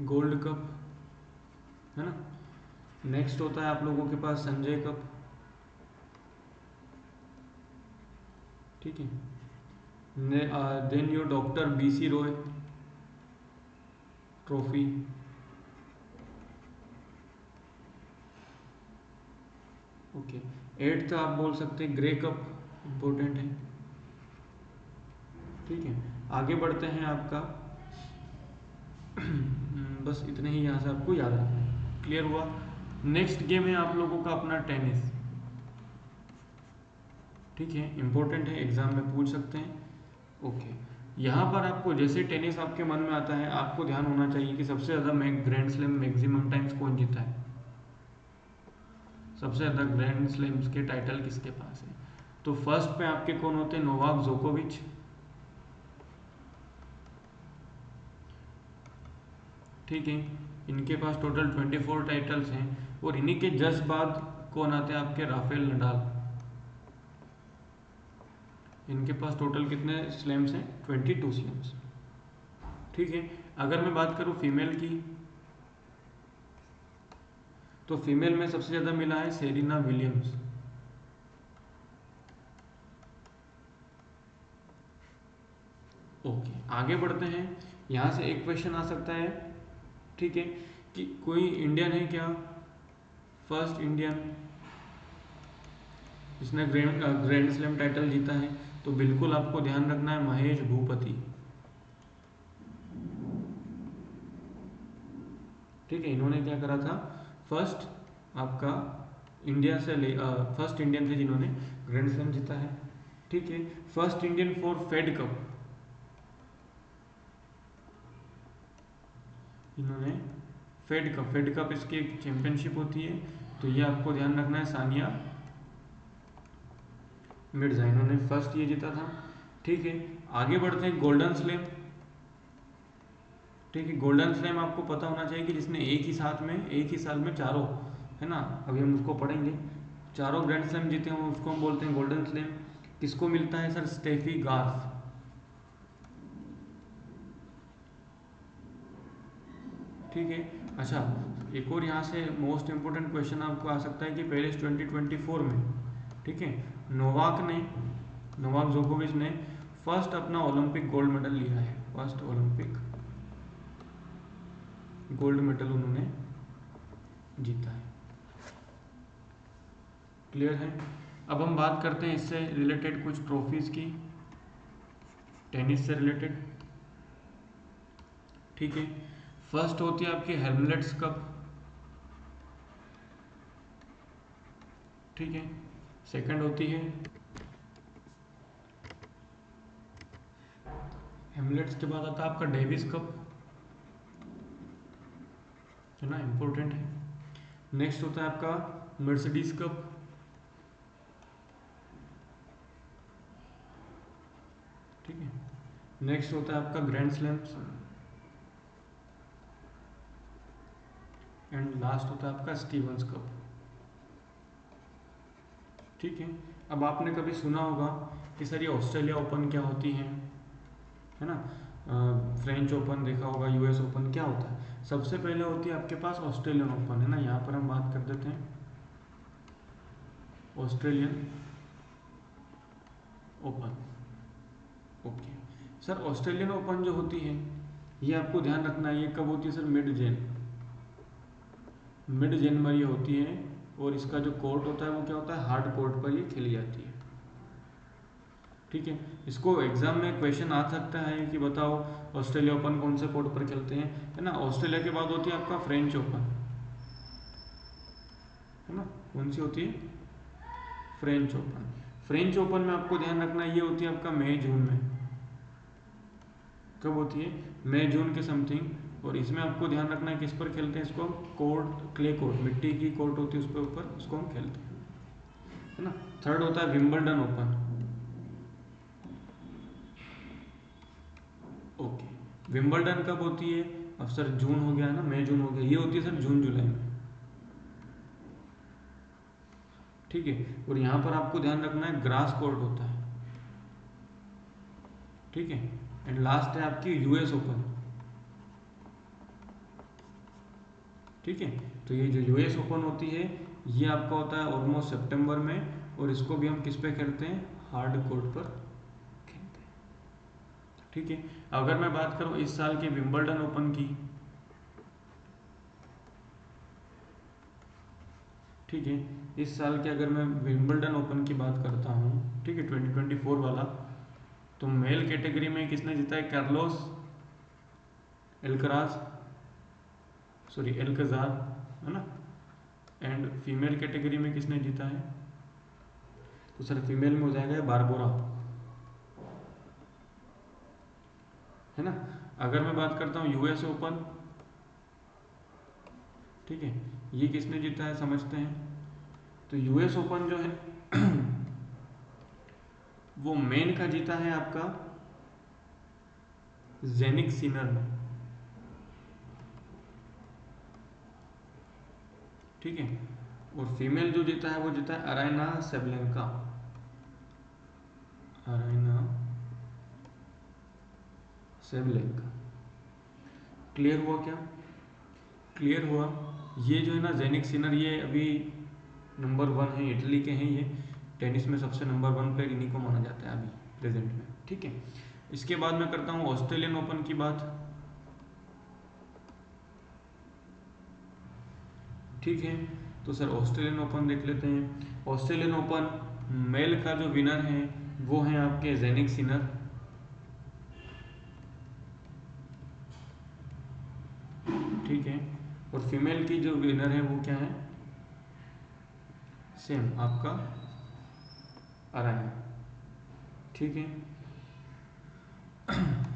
[SPEAKER 1] गोल्ड कप, है ना। नेक्स्ट होता है आप लोगों के पास संजय कप। ठीक है, then your doctor BC Roy trophy. Okay, eighth आप बोल सकते हैं ग्रे कप, इम्पोर्टेंट है। ठीक है, आगे बढ़ते हैं। आपका बस इतने ही यहाँ से आपको याद रखना है। क्लियर हुआ? नेक्स्ट गेम है आप लोगों का अपना टेनिस। ठीक है, इम्पोर्टेंट है, एग्जाम में पूछ सकते हैं। ओके, यहाँ पर आपको जैसे टेनिस आपके मन में आता है, आपको ध्यान होना चाहिए कि सबसे ज़्यादा ग्रैंड स्लैम मैक्सिमम टाइम्स कौन जीता है, सबसे ज़्यादा ग्रैंड स्लैम्स के टाइटल किसके पास है। तो फर्स्ट पे आपके कौन होते हैं? नोवाक जोकोविच। ठीक है, इनके पास टोटल 24 टाइटल्स हैं। और इन्हीं के जस्ट बाद कौन आते हैं? आपके राफेल नडाल। इनके पास टोटल कितने स्लैम्स हैं? 22 स्लैम्स। ठीक है, अगर मैं बात करूं फीमेल की, तो फीमेल में सबसे ज़्यादा मिला है सेरेना विलियम्स। ओके, आगे बढ़ते हैं। यहाँ से एक क्वेश्चन आ सकता है, ठीक है, कि कोई इंडियन है क्या फर्स्ट इंडियन जिसने ग्रैंड स्लैम टाइटल जीता है? तो बिल्कुल आपको ध्यान रखना है, महेश भूपति। ठीक है, इन्होंने क्या करा था? फर्स्ट आपका इंडिया से फर्स्ट इंडियन थे जिन्होंने ग्रैंड स्लैम जीता है। ठीक है, first Indian for Fed Cup, इन्होंने फेड कप इसकी एक चैंपियनशिप होती है, तो ये आपको ध्यान रखना है, सानिया मिर्जा, इन्होंने फर्स्ट ये जीता था। ठीक है, आगे बढ़ते हैं। Golden slam. ठीक है, गोल्डन स्लैम आपको पता होना चाहिए कि जिसने एक ही साल में चारों, है ना, अभी हम उसको पढ़ेंगे, चारों ग्रैंड स्लैम जीते हैं, उसको हम बोलते हैं गोल्डन स्लैम। किसको मिलता है सर? Steffi Garth. ठीक है, अच्छा, एक और यहाँ से मोस्ट इंपोर्टेंट क्वेश्चन आपको आ सकता है कि पेरिस 2024 में, ठीक है, नोवाक जोकोविच ने फर्स्ट अपना ओलंपिक गोल्ड मेडल लिया है। फर्स्ट ओलंपिक गोल्ड मेडल उन्होंने जीता है। क्लियर है? अब हम बात करते हैं इससे रिलेटेड कुछ ट्रॉफीज की, टेनिस से रिलेटेड। ठीक है, फर्स्ट होती है आपकी हेमलेट्स कप। ठीक है, सेकंड होती है हेमलेट्स के बाद आता है आपका डेविस कप, है ना, इंपॉर्टेंट है। नेक्स्ट होता है आपका मर्सिडीज कप। ठीक है, नेक्स्ट होता है आपका ग्रैंड स्लैम्स, एंड लास्ट होता है आपका स्टीवंस कप। ठीक है, अब आपने कभी सुना होगा कि सर ये ऑस्ट्रेलिया ओपन क्या होती है ना, फ्रेंच ओपन देखा होगा, यूएस ओपन क्या होता है। सबसे पहले होती है आपके पास ऑस्ट्रेलियन ओपन, है ना, यहाँ पर हम बात कर देते हैं Australian open. Okay sir, Australian open जो होती है ये आपको ध्यान रखना है, ये कब होती है सर, मिड जनवरी होती है, और इसका जो कोर्ट होता है वो क्या होता है, हार्ड कोर्ट पर ये खेली जाती है। ठीक है, इसको एग्जाम में क्वेश्चन आ सकता है कि बताओ ऑस्ट्रेलिया ओपन कौन से कोर्ट पर खेलते हैं, है ना। ऑस्ट्रेलिया के बाद होती है आपका फ्रेंच ओपन, है ना, कौन सी होती है, फ्रेंच ओपन। फ्रेंच ओपन में आपको ध्यान रखना ये होती है आपका मई जून में, कब होती है, मई जून के समथिंग। और इसमें आपको ध्यान रखना है किस पर खेलते हैं इसको, कोर्ट, क्ले कोर्ट, मिट्टी की कोर्ट होती है उस पर ऊपर उसको हम खेलते हैं, है ना। थर्ड होता है विंबलडन ओपन। ओके, विंबलडन कब होती है, अब सर जून हो गया है ना, मई जून हो गया, ये होती है सर जून जुलाई में। ठीक है, और यहाँ पर आपको ध्यान रखना है ग्रास कोर्ट होता है। ठीक है, एंड लास्ट है आपकी यूएस ओपन। ठीक है, तो ये जो यूएस ओपन होती है ये आपका होता है ऑलमोस्ट सितंबर में, और इसको भी हम किस पे खेलते हैं, हार्ड कोर्ट पर खेलते हैं। ठीक है, अगर मैं बात करूं इस साल के विंबलडन ओपन की, ठीक है, इस साल के अगर मैं विंबलडन ओपन की बात करता हूं, ठीक है, 2024 वाला, तो मेल कैटेगरी में किसने जीता है, कार्लोस एल्कराज, सॉरी एल्कजार, है ना। एंड फीमेल कैटेगरी में किसने जीता है, तो सर फीमेल में हो जाएगा बारबोरा, है ना। अगर मैं बात करता हूँ यूएस ओपन, ठीक है, ये किसने जीता है समझते हैं। तो यूएस ओपन जो है वो मेन का जीता है आपका जेनिक सिनर ने। ठीक है, और फीमेल जो जीता है वो जीता है अराइना सेबलेंका, अराइना सेबलेंका। क्लियर हुआ क्या, क्लियर हुआ। ये जो है ना जेनिक सिनर, ये अभी नंबर 1 है, इटली के हैं ये, टेनिस में सबसे नंबर 1 प्लेयर इन्हीं को माना जाता है अभी प्रेजेंट में। ठीक है, इसके बाद मैं करता हूँ ऑस्ट्रेलियन ओपन की बात। ठीक है, तो सर ऑस्ट्रेलियन ओपन देख लेते हैं। ऑस्ट्रेलियन ओपन मेल का जो विनर है वो है आपके जेनिक सिनर। ठीक है, और फीमेल की जो विनर है वो क्या है, सेम आपका अराइन। ठीक है,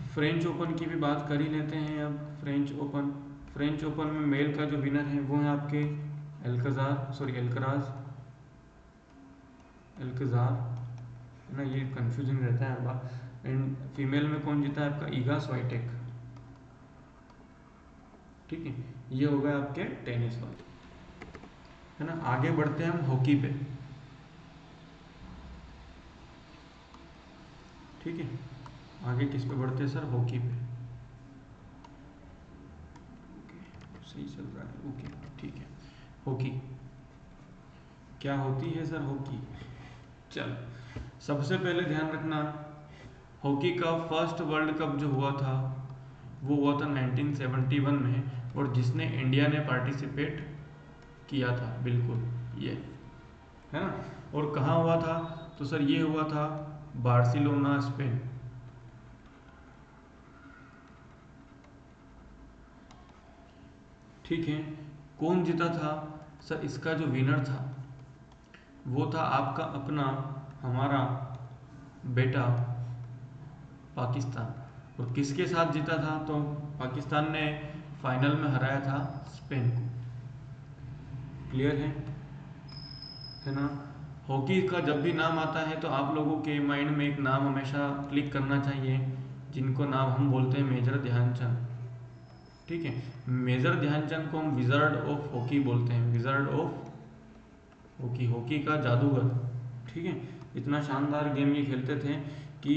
[SPEAKER 1] फ्रेंच ओपन की भी बात कर ही लेते हैं अब। फ्रेंच ओपन में मेल का जो विनर है वो है आपके एल्कजार, है ना, ये कंफ्यूजन रहता है हर बार। एंड फीमेल में कौन जीता है आपका, ईगा स्वाइटेक। ठीक है, ये हो गए आपके टेनिस वाले, है ना। आगे बढ़ते हैं हम हॉकी पे। ठीक है, आगे किस पे बढ़ते हैं सर, हॉकी पे। सही चल रहा है, ओके ठीक है। हॉकी क्या होती है सर, हॉकी, चल सबसे पहले ध्यान रखना, हॉकी का फर्स्ट वर्ल्ड कप जो हुआ था वो हुआ था 1971 में, और जिसने इंडिया ने पार्टिसिपेट किया था, बिल्कुल ये, है ना। और कहाँ हुआ था, तो सर ये हुआ था बार्सिलोना स्पेन। ठीक है, कौन जीता था सर, इसका जो विनर था वो था आपका अपना, हमारा बेटा पाकिस्तान। और किसके साथ जीता था, तो पाकिस्तान ने फाइनल में हराया था स्पेन को। क्लियर है ना। हॉकी का जब भी नाम आता है तो आप लोगों के माइंड में एक नाम हमेशा क्लिक करना चाहिए, जिनको नाम हम बोलते हैं मेजर ध्यानचंद। ठीक है, मेजर ध्यानचंद को हम विजर्ड ऑफ हॉकी बोलते हैं, विजर्ड ऑफ हॉकी, हॉकी का जादूगर। ठीक है, इतना शानदार गेम ये खेलते थे कि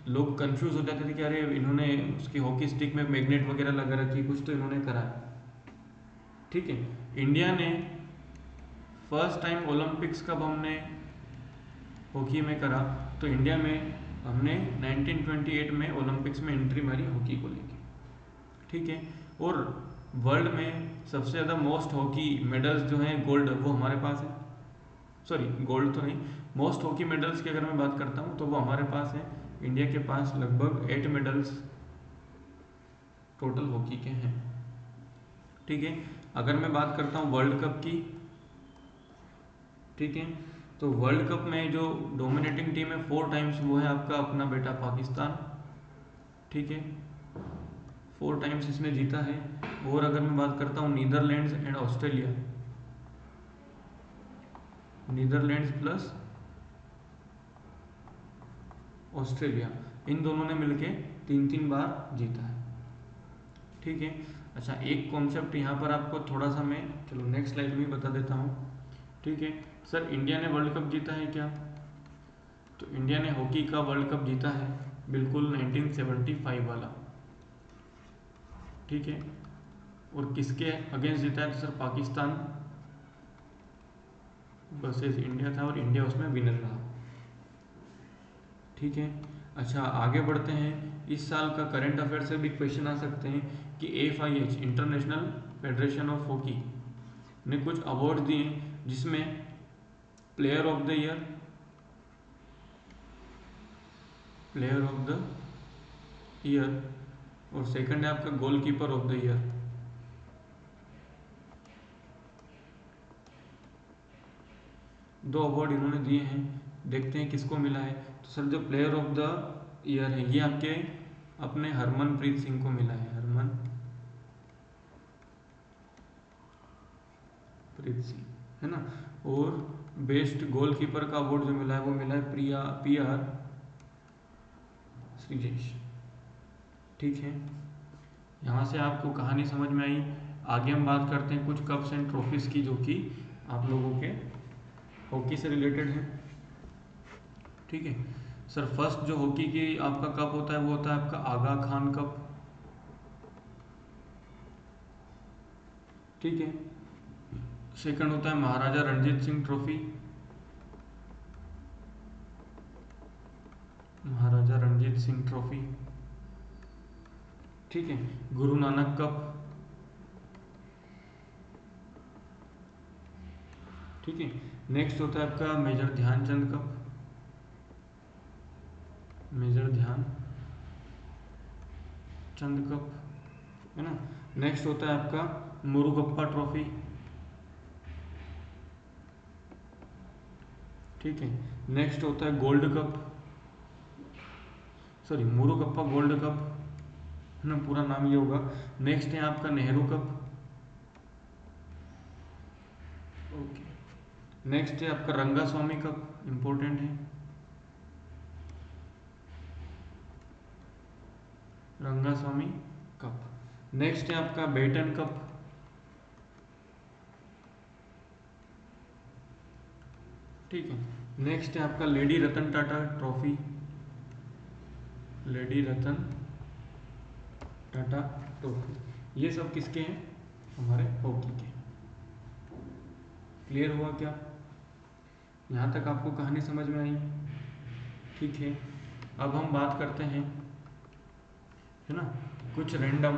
[SPEAKER 1] लोग कंफ्यूज हो जाते थे कि अरे इन्होंने उसकी हॉकी स्टिक में मैग्नेट वगैरह लगा रखी, कुछ तो इन्होंने करा है। ठीक है, इंडिया ने फर्स्ट टाइम ओलंपिक्स कब हमने हॉकी में करा, तो इंडिया में हमने 1928 में ओलंपिक्स में एंट्री मारी हॉकी को लेके। ठीक है, और वर्ल्ड में सबसे ज़्यादा मोस्ट हॉकी मेडल्स जो हैं गोल्ड, वो हमारे पास है। सॉरी, गोल्ड तो नहीं, मोस्ट हॉकी मेडल्स की अगर मैं बात करता हूँ तो वो हमारे पास है। इंडिया के पास लगभग 8 मेडल्स टोटल हॉकी के हैं। ठीक है, अगर मैं बात करता हूँ वर्ल्ड कप की, ठीक है, तो वर्ल्ड कप में जो डोमिनेटिंग टीम है 4 टाइम्स, वो है आपका अपना बेटा पाकिस्तान। ठीक है, 4 टाइम्स इसने जीता है। और अगर मैं बात करता हूँ Netherlands and Australia, Netherlands plus Australia, इन दोनों ने मिलके 3-3 बार जीता है। ठीक है, अच्छा एक कॉन्सेप्ट यहाँ पर आपको थोड़ा सा मैं, चलो नेक्स्ट स्लाइड में बता देता हूँ। ठीक है सर, इंडिया ने वर्ल्ड कप जीता है क्या, तो इंडिया ने हॉकी का वर्ल्ड कप जीता है बिल्कुल 1975 वाला। ठीक है, और किसके अगेंस्ट जीता है, तो सर पाकिस्तान वर्सेस इंडिया था, और इंडिया उसमें विनर रहा। ठीक है, अच्छा आगे बढ़ते हैं। इस साल का करंट अफेयर से भी क्वेश्चन आ सकते हैं कि AFIH international federation of hockey ने कुछ अवार्ड दिए, जिसमें player of the year, player of the year और सेकंड है आपका गोलकीपर ऑफ द ईयर। दो अवार्ड इन्होंने दिए हैं, देखते हैं किसको मिला है। तो सर जो प्लेयर ऑफ द ईयर है ये आपके अपने हरमनप्रीत सिंह को मिला है, हरमनप्रीत सिंह, है ना। और बेस्ट गोलकीपर का अवार्ड जो मिला है वो मिला है PR श्रीजेश। ठीक है, यहाँ से आपको कहानी समझ में आई। आगे हम बात करते हैं कुछ कप्स एंड ट्रॉफीज की, जो कि आप लोगों के हॉकी से रिलेटेड है। ठीक है सर, फर्स्ट जो हॉकी की आपका कप होता है वो होता है आपका आगा खान कप। ठीक है, सेकंड होता है महाराजा रणजीत सिंह ट्रॉफी, महाराजा रणजीत सिंह ट्रॉफी। ठीक है, गुरु नानक कप। ठीक है, नेक्स्ट होता है आपका मेजर ध्यानचंद कप, मेजर ध्यान चंद कप, है ना। नेक्स्ट होता है आपका मुरुगप्पा ट्रॉफी। ठीक है, नेक्स्ट होता है gold cup, sorry Murugappa gold cup, है ना, पूरा नाम ये होगा। नेक्स्ट है आपका नेहरू कप। ओके, नेक्स्ट है आपका रंगास्वामी कप, इंपॉर्टेंट है, रंगास्वामी कप। नेक्स्ट है आपका बेटन कप। ठीक है, नेक्स्ट है आपका lady Ratan Tata trophy, lady Ratan Tata trophy. ये सब किसके हैं, हमारे हॉकी के। क्लियर हुआ क्या, यहाँ तक आपको कहानी समझ में आई। ठीक है, अब हम बात करते हैं, है ना, कुछ रैंडम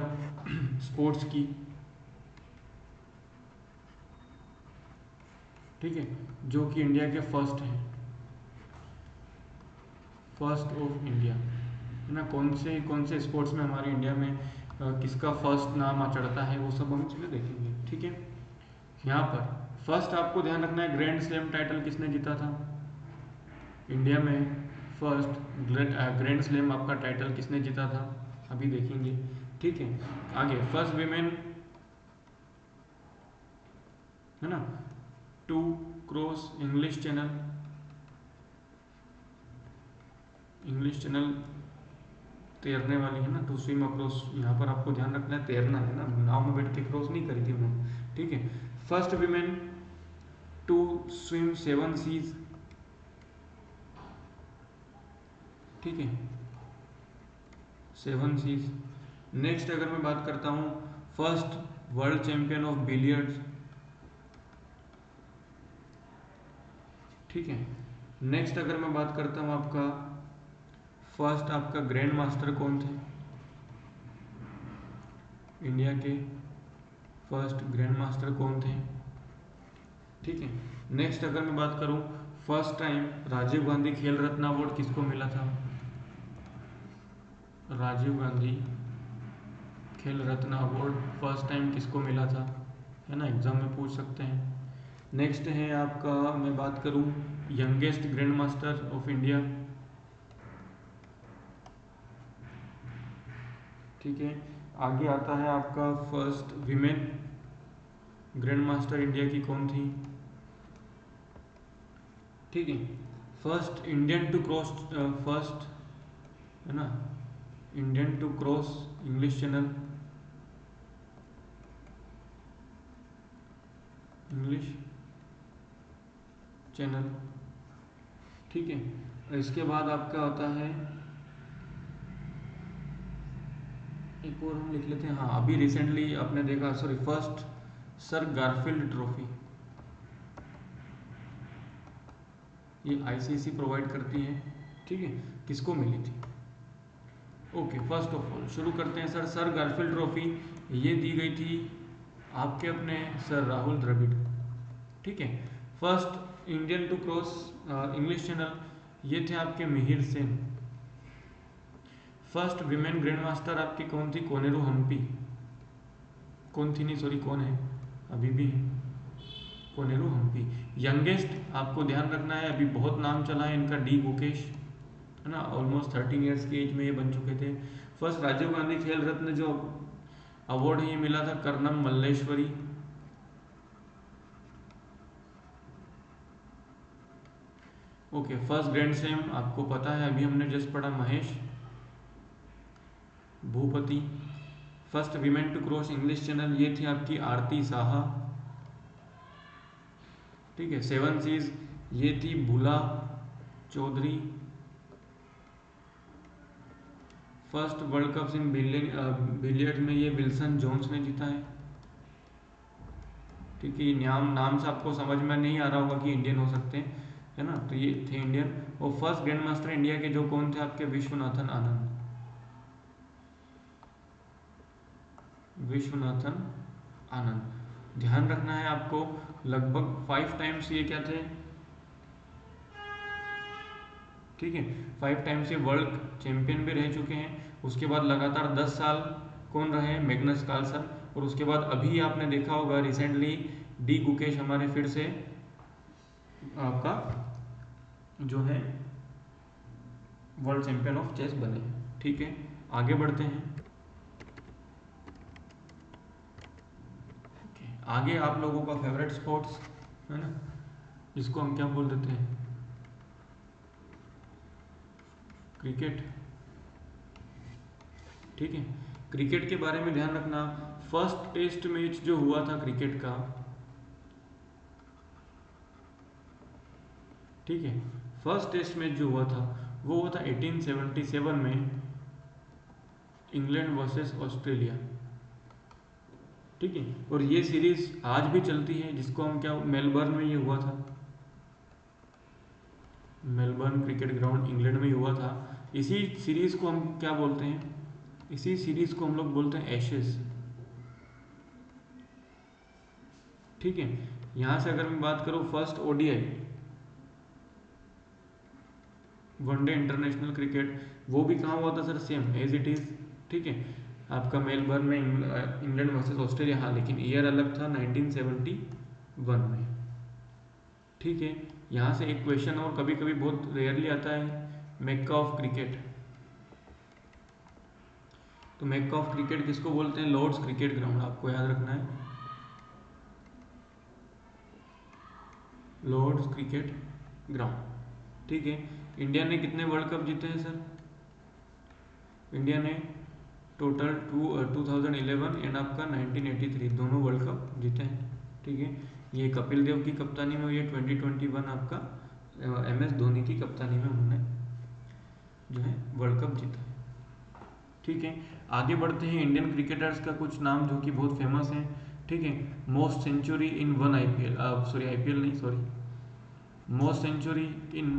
[SPEAKER 1] स्पोर्ट्स की। ठीक है, जो कि इंडिया के फर्स्ट हैं, फर्स्ट ऑफ इंडिया, है ना। कौन से स्पोर्ट्स में हमारे इंडिया में किसका फर्स्ट नाम चढ़ता है, वो सब हम इसमें देखेंगे। ठीक है, यहाँ पर फर्स्ट आपको ध्यान रखना है, ग्रैंड स्लैम टाइटल किसने जीता था इंडिया में, फर्स्ट ग्रैंड स्लैम आपका टाइटल किसने जीता था, अभी देखेंगे। ठीक है, आगे फर्स्ट विमेन, है ना, 2 क्रॉस इंग्लिश चैनल तैरने वाली है ना, टू स्विम अक्रॉस, यहाँ पर आपको ध्यान रखना है, तैरना है ना, नाव में बैठ के क्रॉस नहीं करी थी उन्होंने, ठीक है। First women to swim 7 seas, ठीक है, 7 सीज। नेक्स्ट अगर मैं बात करता हूँ, first world champion of billiards, ठीक है। नेक्स्ट अगर मैं बात करता हूँ आपका, फर्स्ट आपका ग्रैंड मास्टर कौन थे, इंडिया के फर्स्ट ग्रैंड मास्टर कौन थे, ठीक है। नेक्स्ट अगर मैं बात करूँ, फर्स्ट टाइम राजीव गांधी खेल रत्न अवार्ड किसको मिला था, राजीव गांधी खेल रत्न अवार्ड फर्स्ट टाइम किसको मिला था, है ना, एग्जाम में पूछ सकते हैं। नेक्स्ट है आपका, मैं बात करूं, youngest grand master of India, ठीक है। आगे आता है आपका, first women grand master India की कौन थी, ठीक है। First Indian to cross, first है ना, Indian to cross English Channel, English Channel, ठीक है। इसके बाद आपका होता है, एक और हम लिख लेते हैं, हाँ अभी रिसेंटली आपने देखा, sorry, first sir Garfield trophy, ये आईसीसी प्रोवाइड करती है, ठीक है, किसको मिली थी। ओके, फर्स्ट ऑफ ऑल शुरू करते हैं सर, सर गारफील्ड ट्रॉफी ये दी गई थी आपके अपने सर राहुल द्रविड़, ठीक है। First Indian to cross English Channel ये थे आपके Mihir Sen. First women grand master आपकी कौन थी, कोनेरू हम्पी, कौन थी नहीं सॉरी, कौन है, अभी भी है, कोनेरू हम्पी। यंगेस्ट आपको ध्यान रखना है, अभी बहुत नाम चला है इनका, डी गुकेश, है ना, ऑलमोस्ट 13 ईयर्स की एज में ये बन चुके थे। फर्स्ट राजीव गांधी खेल रत्न जो अवार्ड है ये मिला था Karnam Malleswari, okay. First grand slam आपको पता है, अभी हमने जस्ट पढ़ा, Mahesh Bhupathi. First women to cross English Channel ये थी आपकी आरती साहा, ठीक है। 7 सीज ये थी भूला चौधरी। फर्स्ट वर्ल्ड कप इन बिलियर्ड में ये विल्सन जोन्स ने जीता है, ठीक है। नाम नाम से आपको समझ में नहीं आ रहा होगा कि इंडियन हो सकते हैं, है ना, तो ये थे इंडियन। और फर्स्ट ग्रैंड मास्टर इंडिया के जो कौन थे आपके, विश्वनाथन आनंद, विश्वनाथन आनंद। ध्यान रखना है आपको, लगभग 5 टाइम्स ये क्या थे, ठीक है, 5 टाइम्स ये वर्ल्ड चैंपियन भी रह चुके हैं। उसके बाद लगातार 10 साल कौन रहे, मैग्नस कार्लसन। और उसके बाद अभी आपने देखा होगा रिसेंटली डी गुकेश हमारे फिर से आपका जो है वर्ल्ड चैंपियन ऑफ चेस बने, ठीक है। आगे बढ़ते हैं, आगे आप लोगों का फेवरेट स्पोर्ट्स है ना, जिसको हम क्या बोल देते हैं, क्रिकेट, ठीक है। क्रिकेट के बारे में ध्यान रखना, फर्स्ट टेस्ट मैच जो हुआ था क्रिकेट का, ठीक है, फर्स्ट टेस्ट मैच जो हुआ था वो हुआ था 1877 में, इंग्लैंड वर्सेस ऑस्ट्रेलिया, ठीक है। और ये सीरीज आज भी चलती है, जिसको हम क्या, मेलबर्न में ये हुआ था, मेलबर्न क्रिकेट ग्राउंड इंग्लैंड में हुआ था। इसी सीरीज को हम क्या बोलते हैं, इसी सीरीज को हम लोग बोलते हैं एशेज, ठीक है। यहां से अगर मैं बात करूं, first ODI one day international cricket वो भी कहाँ हुआ था sir, same as it is, ठीक है, आपका मेलबर्न में, इंग्लैंड वर्सेस ऑस्ट्रेलिया, हाँ लेकिन ईयर अलग था 1971 में, ठीक है। यहाँ से एक क्वेश्चन और कभी कभी बहुत रेयरली आता है, मेक्का ऑफ क्रिकेट। तो मेक्का ऑफ क्रिकेट किसको बोलते हैं, लॉर्ड्स क्रिकेट ग्राउंड, आपको याद रखना है, लॉर्ड्स क्रिकेट ग्राउंड, ठीक है। इंडिया ने कितने वर्ल्ड कप जीते हैं सर, इंडिया ने टोटल 2011 एंड आपका 1983 दोनों वर्ल्ड कप जीते हैं। ठीक है, ये कपिल देव की कप्तानी में हुई है। 2021 आपका MS धोनी की कप्तानी में उन्होंने जो है वर्ल्ड कप जीता है। ठीक है, आगे बढ़ते हैं। इंडियन क्रिकेटर्स का कुछ नाम जो कि बहुत फेमस हैं। ठीक है, most century in one IPL, sorry IPL नहीं, sorry, most century in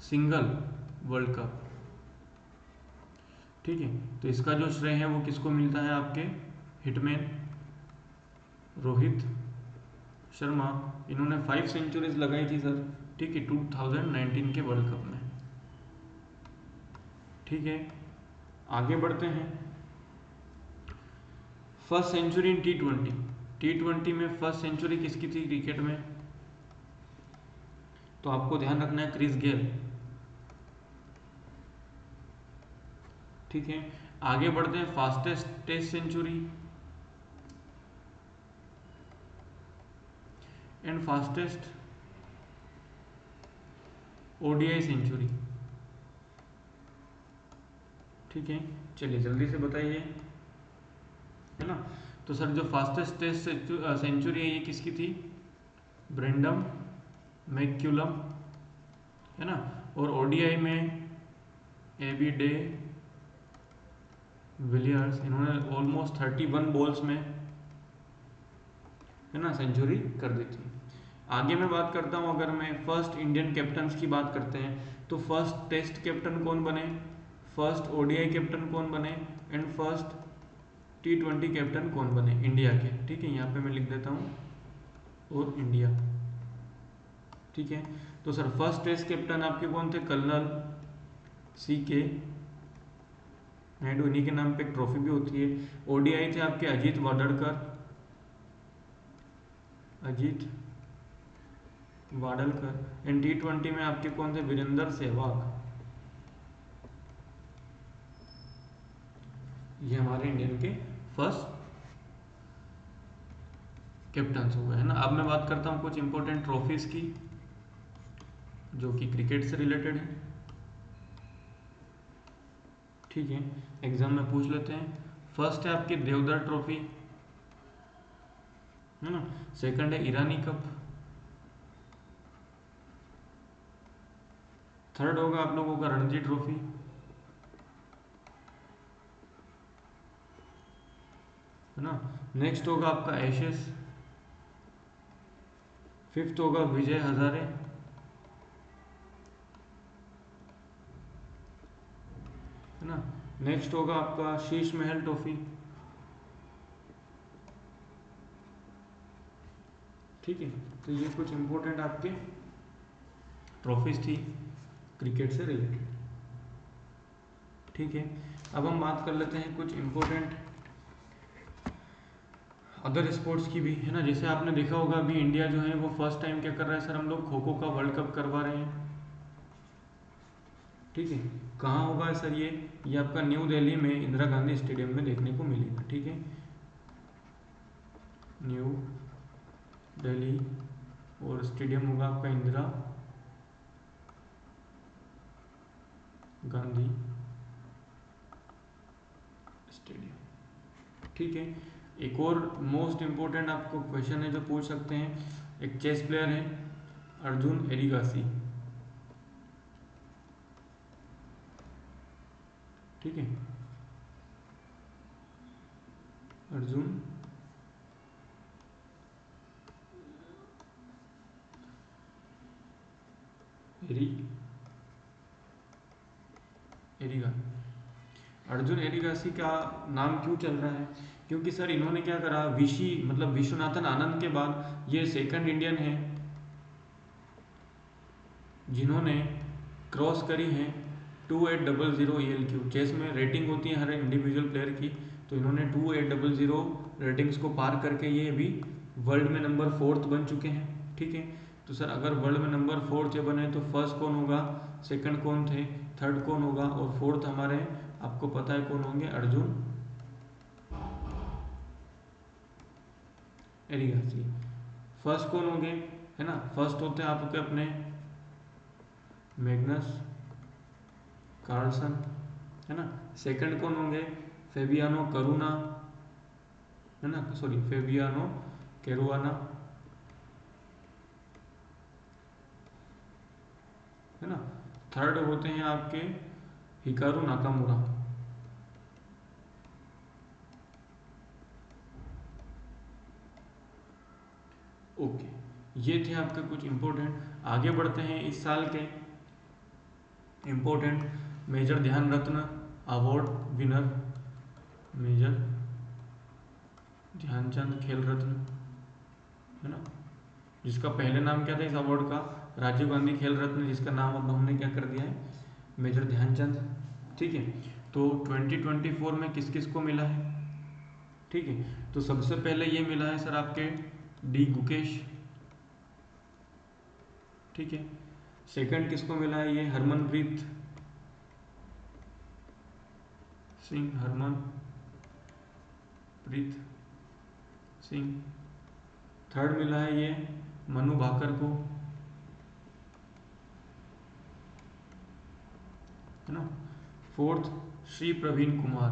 [SPEAKER 1] single world cup. ठीक है, तो इसका जो श्रेय है वो किसको मिलता है? आपके हिटमैन रोहित शर्मा। इन्होंने 5 सेंचुरीज लगाई थी सर। ठीक है, 2019 के वर्ल्ड कप में। ठीक है, आगे बढ़ते हैं। फर्स्ट सेंचुरी इन T20 में फर्स्ट सेंचुरी किसकी थी क्रिकेट में? तो आपको ध्यान रखना है क्रिस गेल। ठीक है, आगे बढ़ते हैं। Fastest test century and fastest ODI century. ठीक है, चलिए जल्दी से बताइए, है ना। तो सर जो फास्टेस्ट टेस्ट सेंचुरी है ये किसकी थी? ब्रेंडम मैक्यूलम, है ना। और ODI में AB डे विलियर्स, इन्होंने ऑलमोस्ट 31 बॉल्स में, है ना, सेंचुरी कर दी थी। आगे मैं बात करता हूँ, अगर मैं फर्स्ट इंडियन कैप्टन्स की बात करते हैं तो फर्स्ट टेस्ट कैप्टन कौन बने, फर्स्ट ODI कैप्टन कौन बने एंड फर्स्ट T20 कैप्टन कौन बने इंडिया के। ठीक है, यहाँ पे मैं लिख देता हूँ और इंडिया। ठीक है, तो सर फर्स्ट टेस्ट कैप्टन आपके कौन थे? कर्नल CK नायडू, इन्हीं के नाम पे एक ट्रॉफी भी होती है। ODI थे आपके अजीत वाडलकर एंड T20 में आपके कौन थे? वीरेंद्र सहवाग। ये हमारे इंडियन के फर्स्ट कैप्टन्स हो गए, है ना। अब मैं बात करता हूँ कुछ इंपॉर्टेंट ट्रॉफीज की जो कि क्रिकेट से रिलेटेड है। ठीक है, एग्जाम में पूछ लेते हैं। फर्स्ट है आपकी देवधर ट्रॉफी, है ना। सेकंड है ईरानी कप। थर्ड होगा आप लोगों का रणजी ट्रॉफी, है ना। नेक्स्ट होगा आपका एशेस। फिफ्थ होगा विजय हजारे, है ना। नेक्स्ट होगा आपका शीश महल ट्रॉफी। ठीक है, तो ये कुछ इंपॉर्टेंट आपके ट्रॉफीज थी क्रिकेट से रिलेटेड। ठीक है, अब हम बात कर लेते हैं कुछ इंपॉर्टेंट अदर स्पोर्ट्स की भी, है ना। जैसे आपने देखा होगा अभी इंडिया जो है वो फर्स्ट टाइम क्या कर रहा है सर, हम लोग खो खो का वर्ल्ड कप करवा रहे हैं। ठीक है, कहाँ होगा सर? ये आपका न्यू दिल्ली में इंदिरा गांधी स्टेडियम में देखने को मिलेगा। ठीक है, न्यू दिल्ली और स्टेडियम होगा आपका इंदिरा गांधी स्टेडियम। ठीक है, एक और मोस्ट इम्पोर्टेंट आपको क्वेश्चन है जो पूछ सकते हैं। एक चेस प्लेयर है अर्जुन एरिगासी। ठीक है, अर्जुन एरिगा अर्जुन एरिगासी का नाम क्यों चल रहा है? क्योंकि सर इन्होंने क्या करा, विशी मतलब विश्वनाथन आनंद के बाद ये सेकंड इंडियन है जिन्होंने क्रॉस करी है 2800 ELQ। चेस में रेटिंग होती है हर इंडिविजुअल प्लेयर की, तो इन्होंने 2800 रेटिंग्स को पार करके ये अभी वर्ल्ड में नंबर 4th बन चुके हैं। ठीक है, तो सर अगर वर्ल्ड में नंबर 4th बने तो फर्स्ट कौन होगा, सेकंड कौन थे, थर्ड कौन होगा और फोर्थ हमारे आपको पता है कौन होंगे? अर्जुन एरिगासी। फर्स्ट कौन होंगे, है ना। फर्स्ट होते हैं आपके अपने मैग्नस कार्लसन, है ना। सेकंड कौन होंगे, फेबियानो करूना, है ना, सॉरी फेबियानो कैरुआना, है ना। थर्ड होते हैं आपके हिकारू नाकामुरा। ओके, ये थे आपके कुछ इंपॉर्टेंट। आगे बढ़ते हैं इस साल के इंपॉर्टेंट मेजर ध्यान रत्न अवार्ड विनर, मेजर ध्यानचंद खेल रत्न, है ना, जिसका पहले नाम क्या था इस अवार्ड का, राजीव गांधी खेल रत्न, जिसका नाम अब हमने क्या कर दिया है, मेजर ध्यानचंद। ठीक है, तो 2024 में किस किस को मिला है, ठीक है, तो सबसे पहले ये मिला है सर आपके डी गुकेश, ठीक है। सेकंड किसको मिला है, ये हरमनप्रीत सिंह, हरमनप्रीत सिंह। थर्ड मिला है ये मनु भाकर को, है ना। फोर्थ श्री प्रवीण कुमार,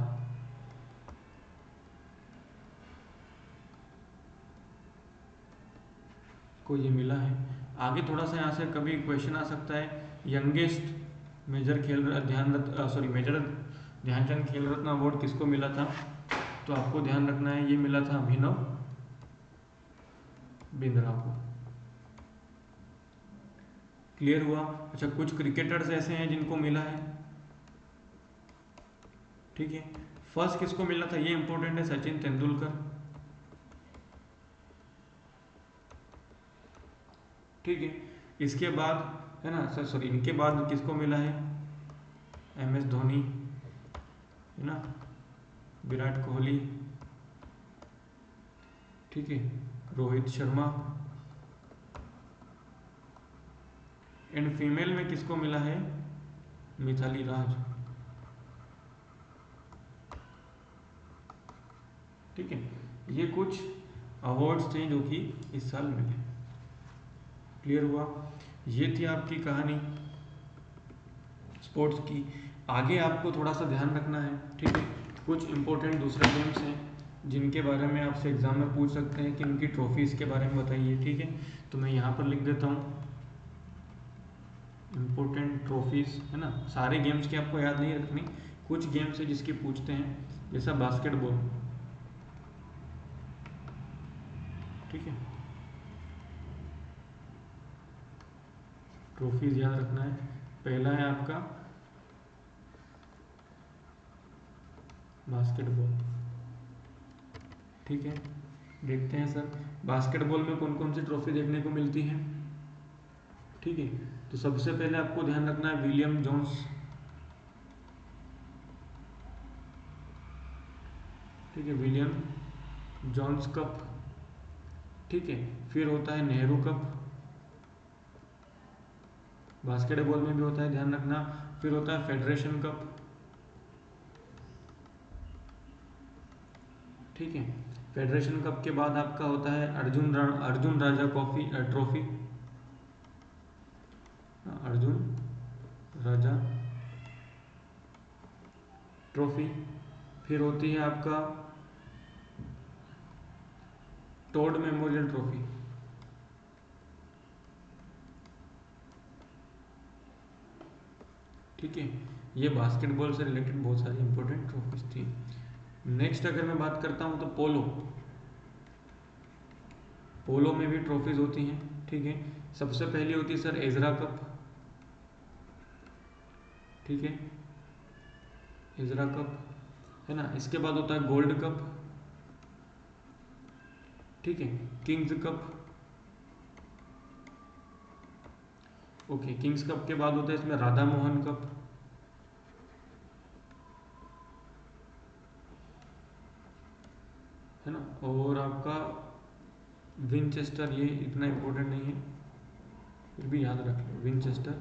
[SPEAKER 1] को ये मिला है। आगे थोड़ा सा यहाँ से कभी क्वेश्चन आ सकता है, यंगेस्ट मेजर मेजर ध्यानचंद खेल रत्न अवार्ड किसको मिला था, तो आपको ध्यान रखना है ये मिला था अभिनव बिंद्रा को। क्लियर हुआ। अच्छा, कुछ क्रिकेटर्स ऐसे हैं जिनको मिला है, ठीक है। फर्स्ट किसको मिला था, ये इंपॉर्टेंट है, सचिन तेंदुलकर, ठीक है। इसके बाद, है ना सर, सॉरी इनके बाद किसको मिला है, एम एस धोनी, है ना, विराट कोहली, ठीक है, रोहित शर्मा। एंड फीमेल में किसको मिला है, मिताली राज, ठीक है। ये कुछ अवार्ड्स थे जो कि इस साल मिले। क्लियर हुआ। ये थी आपकी कहानी स्पोर्ट्स की। आगे आपको थोड़ा सा ध्यान रखना है, ठीक है। कुछ इंपॉर्टेंट दूसरे गेम्स हैं जिनके बारे में आपसे एग्जाम में पूछ सकते हैं कि उनकी ट्रॉफीज़ के बारे में बताइए, ठीक है। तो मैं यहाँ पर लिख देता हूँ इम्पोर्टेंट ट्रॉफीज़, है ना। सारे गेम्स की आपको याद नहीं रखनी, कुछ गेम्स है जिसकी पूछते हैं, जैसा बास्केटबॉल, ठीक है। ट्रॉफीज याद रखना है। पहला है आपका बास्केटबॉल, ठीक है। देखते हैं सर बास्केटबॉल में कौन कौन सी ट्रॉफी देखने को मिलती है, ठीक है। तो सबसे पहले आपको ध्यान रखना है विलियम जोन्स, ठीक है, विलियम जोन्स कप, ठीक है। फिर होता है नेहरू कप, बास्केटबॉल में भी होता है, ध्यान रखना। फिर होता है फेडरेशन कप, ठीक है। फेडरेशन कप के बाद आपका होता है अर्जुन राजा ट्रॉफी, अर्जुन राजा ट्रॉफी। फिर होती है आपका टोड मेमोरियल ट्रॉफी, ठीक है। ये बास्केटबॉल से रिलेटेड बहुत सारी इंपॉर्टेंट ट्रॉफीज थी। नेक्स्ट अगर मैं बात करता हूँ तो पोलो में भी ट्रॉफीज होती हैं, ठीक है। सबसे पहली होती है सर एजरा कप, ठीक है, एजरा कप, है ना। इसके बाद होता है गोल्ड कप, ठीक है, Kings cup, okay. Kings cup के बाद होता है इसमें राधा मोहन कप, है ना। और आपका विनचेस्टर, ये इतना इंपॉर्टेंट नहीं है, फिर भी याद रख लो विनचेस्टर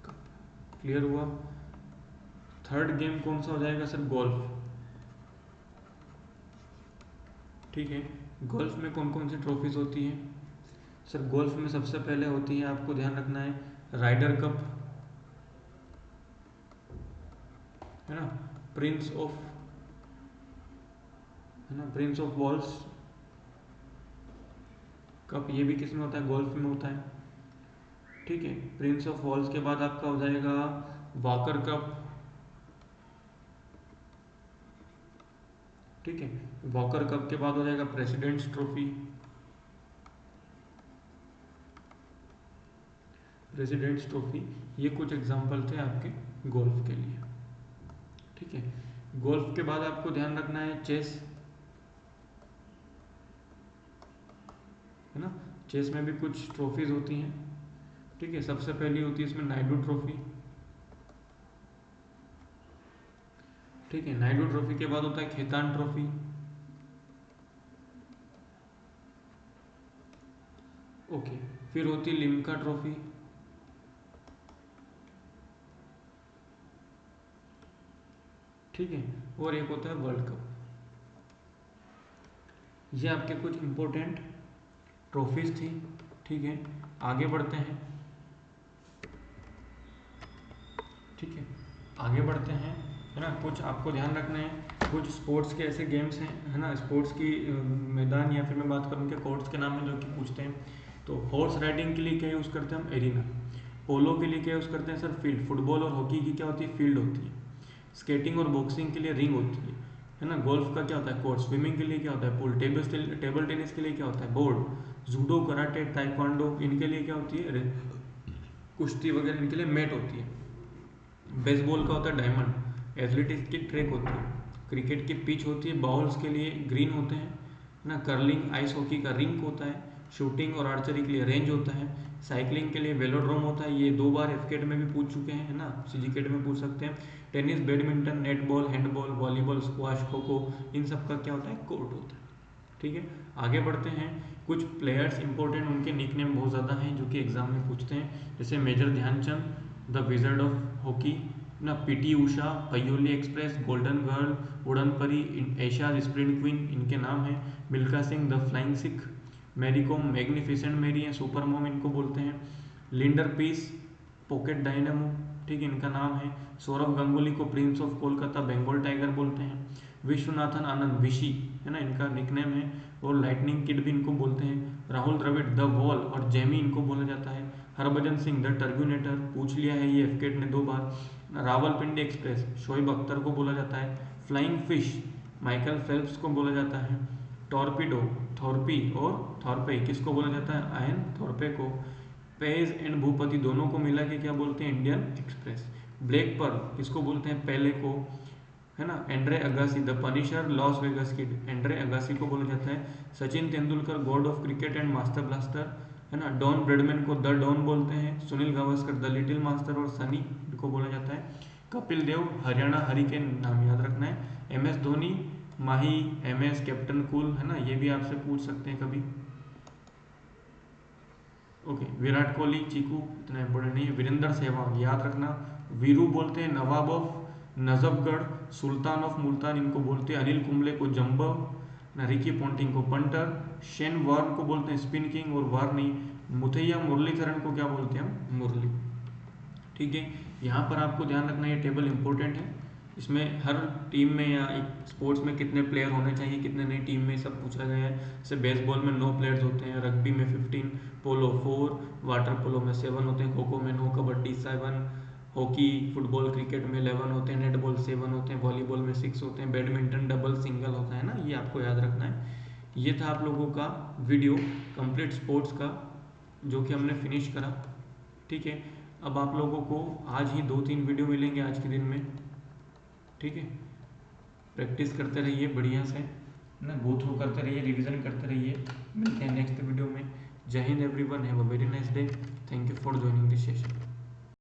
[SPEAKER 1] कप। क्लियर हुआ। थर्ड गेम कौन सा हो जाएगा सर, गोल्फ, ठीक है। गोल्फ में कौन कौन सी ट्रॉफीज होती हैं सर, गोल्फ में सबसे पहले होती है, आपको ध्यान रखना है राइडर कप, है ना, प्रिंस ऑफ, है ना, प्रिंस ऑफ वॉल्स कप, ये भी किस में होता है, गोल्फ में होता है। ठीक है, प्रिंस ऑफ वॉल्स के बाद आपका हो जाएगा वॉकर कप। ठीक है, वॉकर कप के बाद हो जाएगा प्रेसिडेंट्स ट्रॉफी। प्रेसिडेंट्स ट्रॉफी, ये कुछ एग्जांपल थे आपके गोल्फ के लिए। ठीक है, गोल्फ के बाद आपको ध्यान रखना है चेस, है ना, चेस में भी कुछ ट्रॉफीज होती हैं। ठीक है, सबसे पहली होती है इसमें नायडू ट्रॉफी। ठीक है, नायडू ट्रॉफी के बाद होता है खेतान ट्रॉफी। ओके, फिर होती है लिम्का ट्रॉफी। ठीक है, और एक होता है वर्ल्ड कप। ये आपके कुछ इंपॉर्टेंट ट्रॉफीज थी। ठीक है, आगे बढ़ते हैं। ठीक है, आगे बढ़ते हैं, है ना, कुछ आपको ध्यान रखना है, कुछ स्पोर्ट्स के ऐसे गेम्स हैं, है ना, स्पोर्ट्स की मैदान, या फिर मैं बात करूँ के कोर्ट्स के नाम है जो कि पूछते हैं। तो हॉर्स राइडिंग के लिए क्या यूज़ करते हैं हम, एरिना। पोलो के लिए क्या यूज़ करते हैं सर, फील्ड। फुटबॉल और हॉकी की क्या होती है, फील्ड होती है। स्केटिंग और बॉक्सिंग के लिए रिंग होती है ना। गोल्फ का क्या होता है, कोर्ट। स्विमिंग के लिए क्या होता है, पूल। टेबल टेनिस के लिए क्या होता है, बोर्ड। जूडो, कराटे, ताइक्वांडो, इनके लिए क्या होती है, कुश्ती वगैरह, इनके लिए मैट होती है। बेसबॉल का होता है डायमंड। एथलेटिक्स की ट्रैक होती है। क्रिकेट की पिच होती है। बाउल्स के लिए ग्रीन होते हैं ना। कर्लिंग, आइस हॉकी का रिंक होता है। शूटिंग और आर्चरी के लिए रेंज होता है। साइकिलिंग के लिए वेलोड्रोम होता है। ये 2 बार एफकेट में भी पूछ चुके हैं, है ना, सीजीकेट में पूछ सकते हैं। Tennis, badminton, netball, handball, volleyball, squash, kho kho, इन सब का क्या होता है, कोर्ट होता है। ठीक है, आगे बढ़ते हैं। कुछ प्लेयर्स इंपॉर्टेंट, उनके निकनेम बहुत ज़्यादा हैं जो कि एग्जाम में पूछते हैं, जैसे major Dhyan Chand, the wizard of hockey ना, PT Usha, Payyoli express, golden girl, उड़न परी, एशिया स्प्रिंट क्वीन, इनके नाम हैं। Milkha Singh, the flying Sikh. Mary Kom, magnificent Mary है, सुपर मॉम इनको बोलते हैं। लिंडर पीस, पॉकेट डायनेमो, ठीक है, इनका नाम है। सौरभ गांगुली को prince of Kolkata, Bengal tiger बोलते हैं। विश्वनाथन आनंद, विशी, है ना, इनका निकनेम है। और लाइटनिंग किड भी इनको बोलते हैं। राहुल द्रविड़, द वॉल और जेमी इनको बोला जाता है। हरभजन सिंह, द टर्ब्यूनेटर, पूछ लिया है ये एफकेट ने 2 बार। रावलपिंडी एक्सप्रेस, शोएब अख्तर को बोला जाता है। फ्लाइंग फिश, माइकल फेल्प्स को बोला जाता है। टॉर्पीडो, थॉर्पी और थॉर्पे, किसको बोला जाता है, आयन थॉर्पे को। पेज एंड भूपति, दोनों को मिला के क्या बोलते हैं, इंडियन एक्सप्रेस। ब्लैक पर्ल, किसको बोलते हैं, पेले को, है ना। Andre Agassi, the Punisher, Las Vegas kid, Andre Agassi को बोला जाता है। Sachin Tendulkar, God of cricket and master blaster, है ना। डॉन ब्रेडमैन को द डॉन बोलते हैं। Sunil Gavaskar, the little master और सनी, इनको बोला जाता है। कपिल देव, हरियाणा हरिकेन, नाम याद रखना है। एम एस धोनी, माही, एम एस, कैप्टन कूल, है ना, ये भी आपसे पूछ सकते हैं कभी। ओके, विराट कोहली, चीकू, इतना इंपॉर्टेंट नहीं है। वीरेंद्र सहवाग, याद रखना। वीरू बोलते हैं नवाब ऑफ नजफगढ़, सुल्तान ऑफ मुल्तान इनको बोलते हैं। अनिल कुंबले को जम्बव, रिकी पॉन्टिंग को पंटर। शेन वार्न को बोलते हैं स्पिन किंग और वार्नी। मुथैया मुरलीधरन को क्या बोलते हैं हम, मुरली। ठीक है, यहाँ पर आपको ध्यान रखना, ये टेबल इंपॉर्टेंट है। इसमें हर टीम में या एक स्पोर्ट्स में कितने प्लेयर होने चाहिए, कितने नहीं, टीम में सब पूछा गया है। जैसे बेसबॉल में 9 प्लेयर्स होते हैं, रग्बी में 15, पोलो 4, वाटर पोलो में 7 होते हैं, खो खो में 9, कबड्डी 7, हॉकी, फुटबॉल, क्रिकेट में 11 होते हैं, नेटबॉल 7 होते हैं, वॉलीबॉल में 6 होते हैं, बैडमिंटन डबल सिंगल होता है ना, ये आपको याद रखना है। ये था आप लोगों का वीडियो कंप्लीट स्पोर्ट्स का, जो कि हमने फिनिश करा। ठीक है, अब आप लोगों को आज ही 2-3 वीडियो मिलेंगे आज के दिन में। ठीक है, प्रैक्टिस करते रहिए बढ़िया से ना, गो थ्रू करते रहिए, रिवीजन करते रहिए। मिलते हैं नेक्स्ट वीडियो में। जय Hind everyone, have a very nice day. Thank you for joining this session.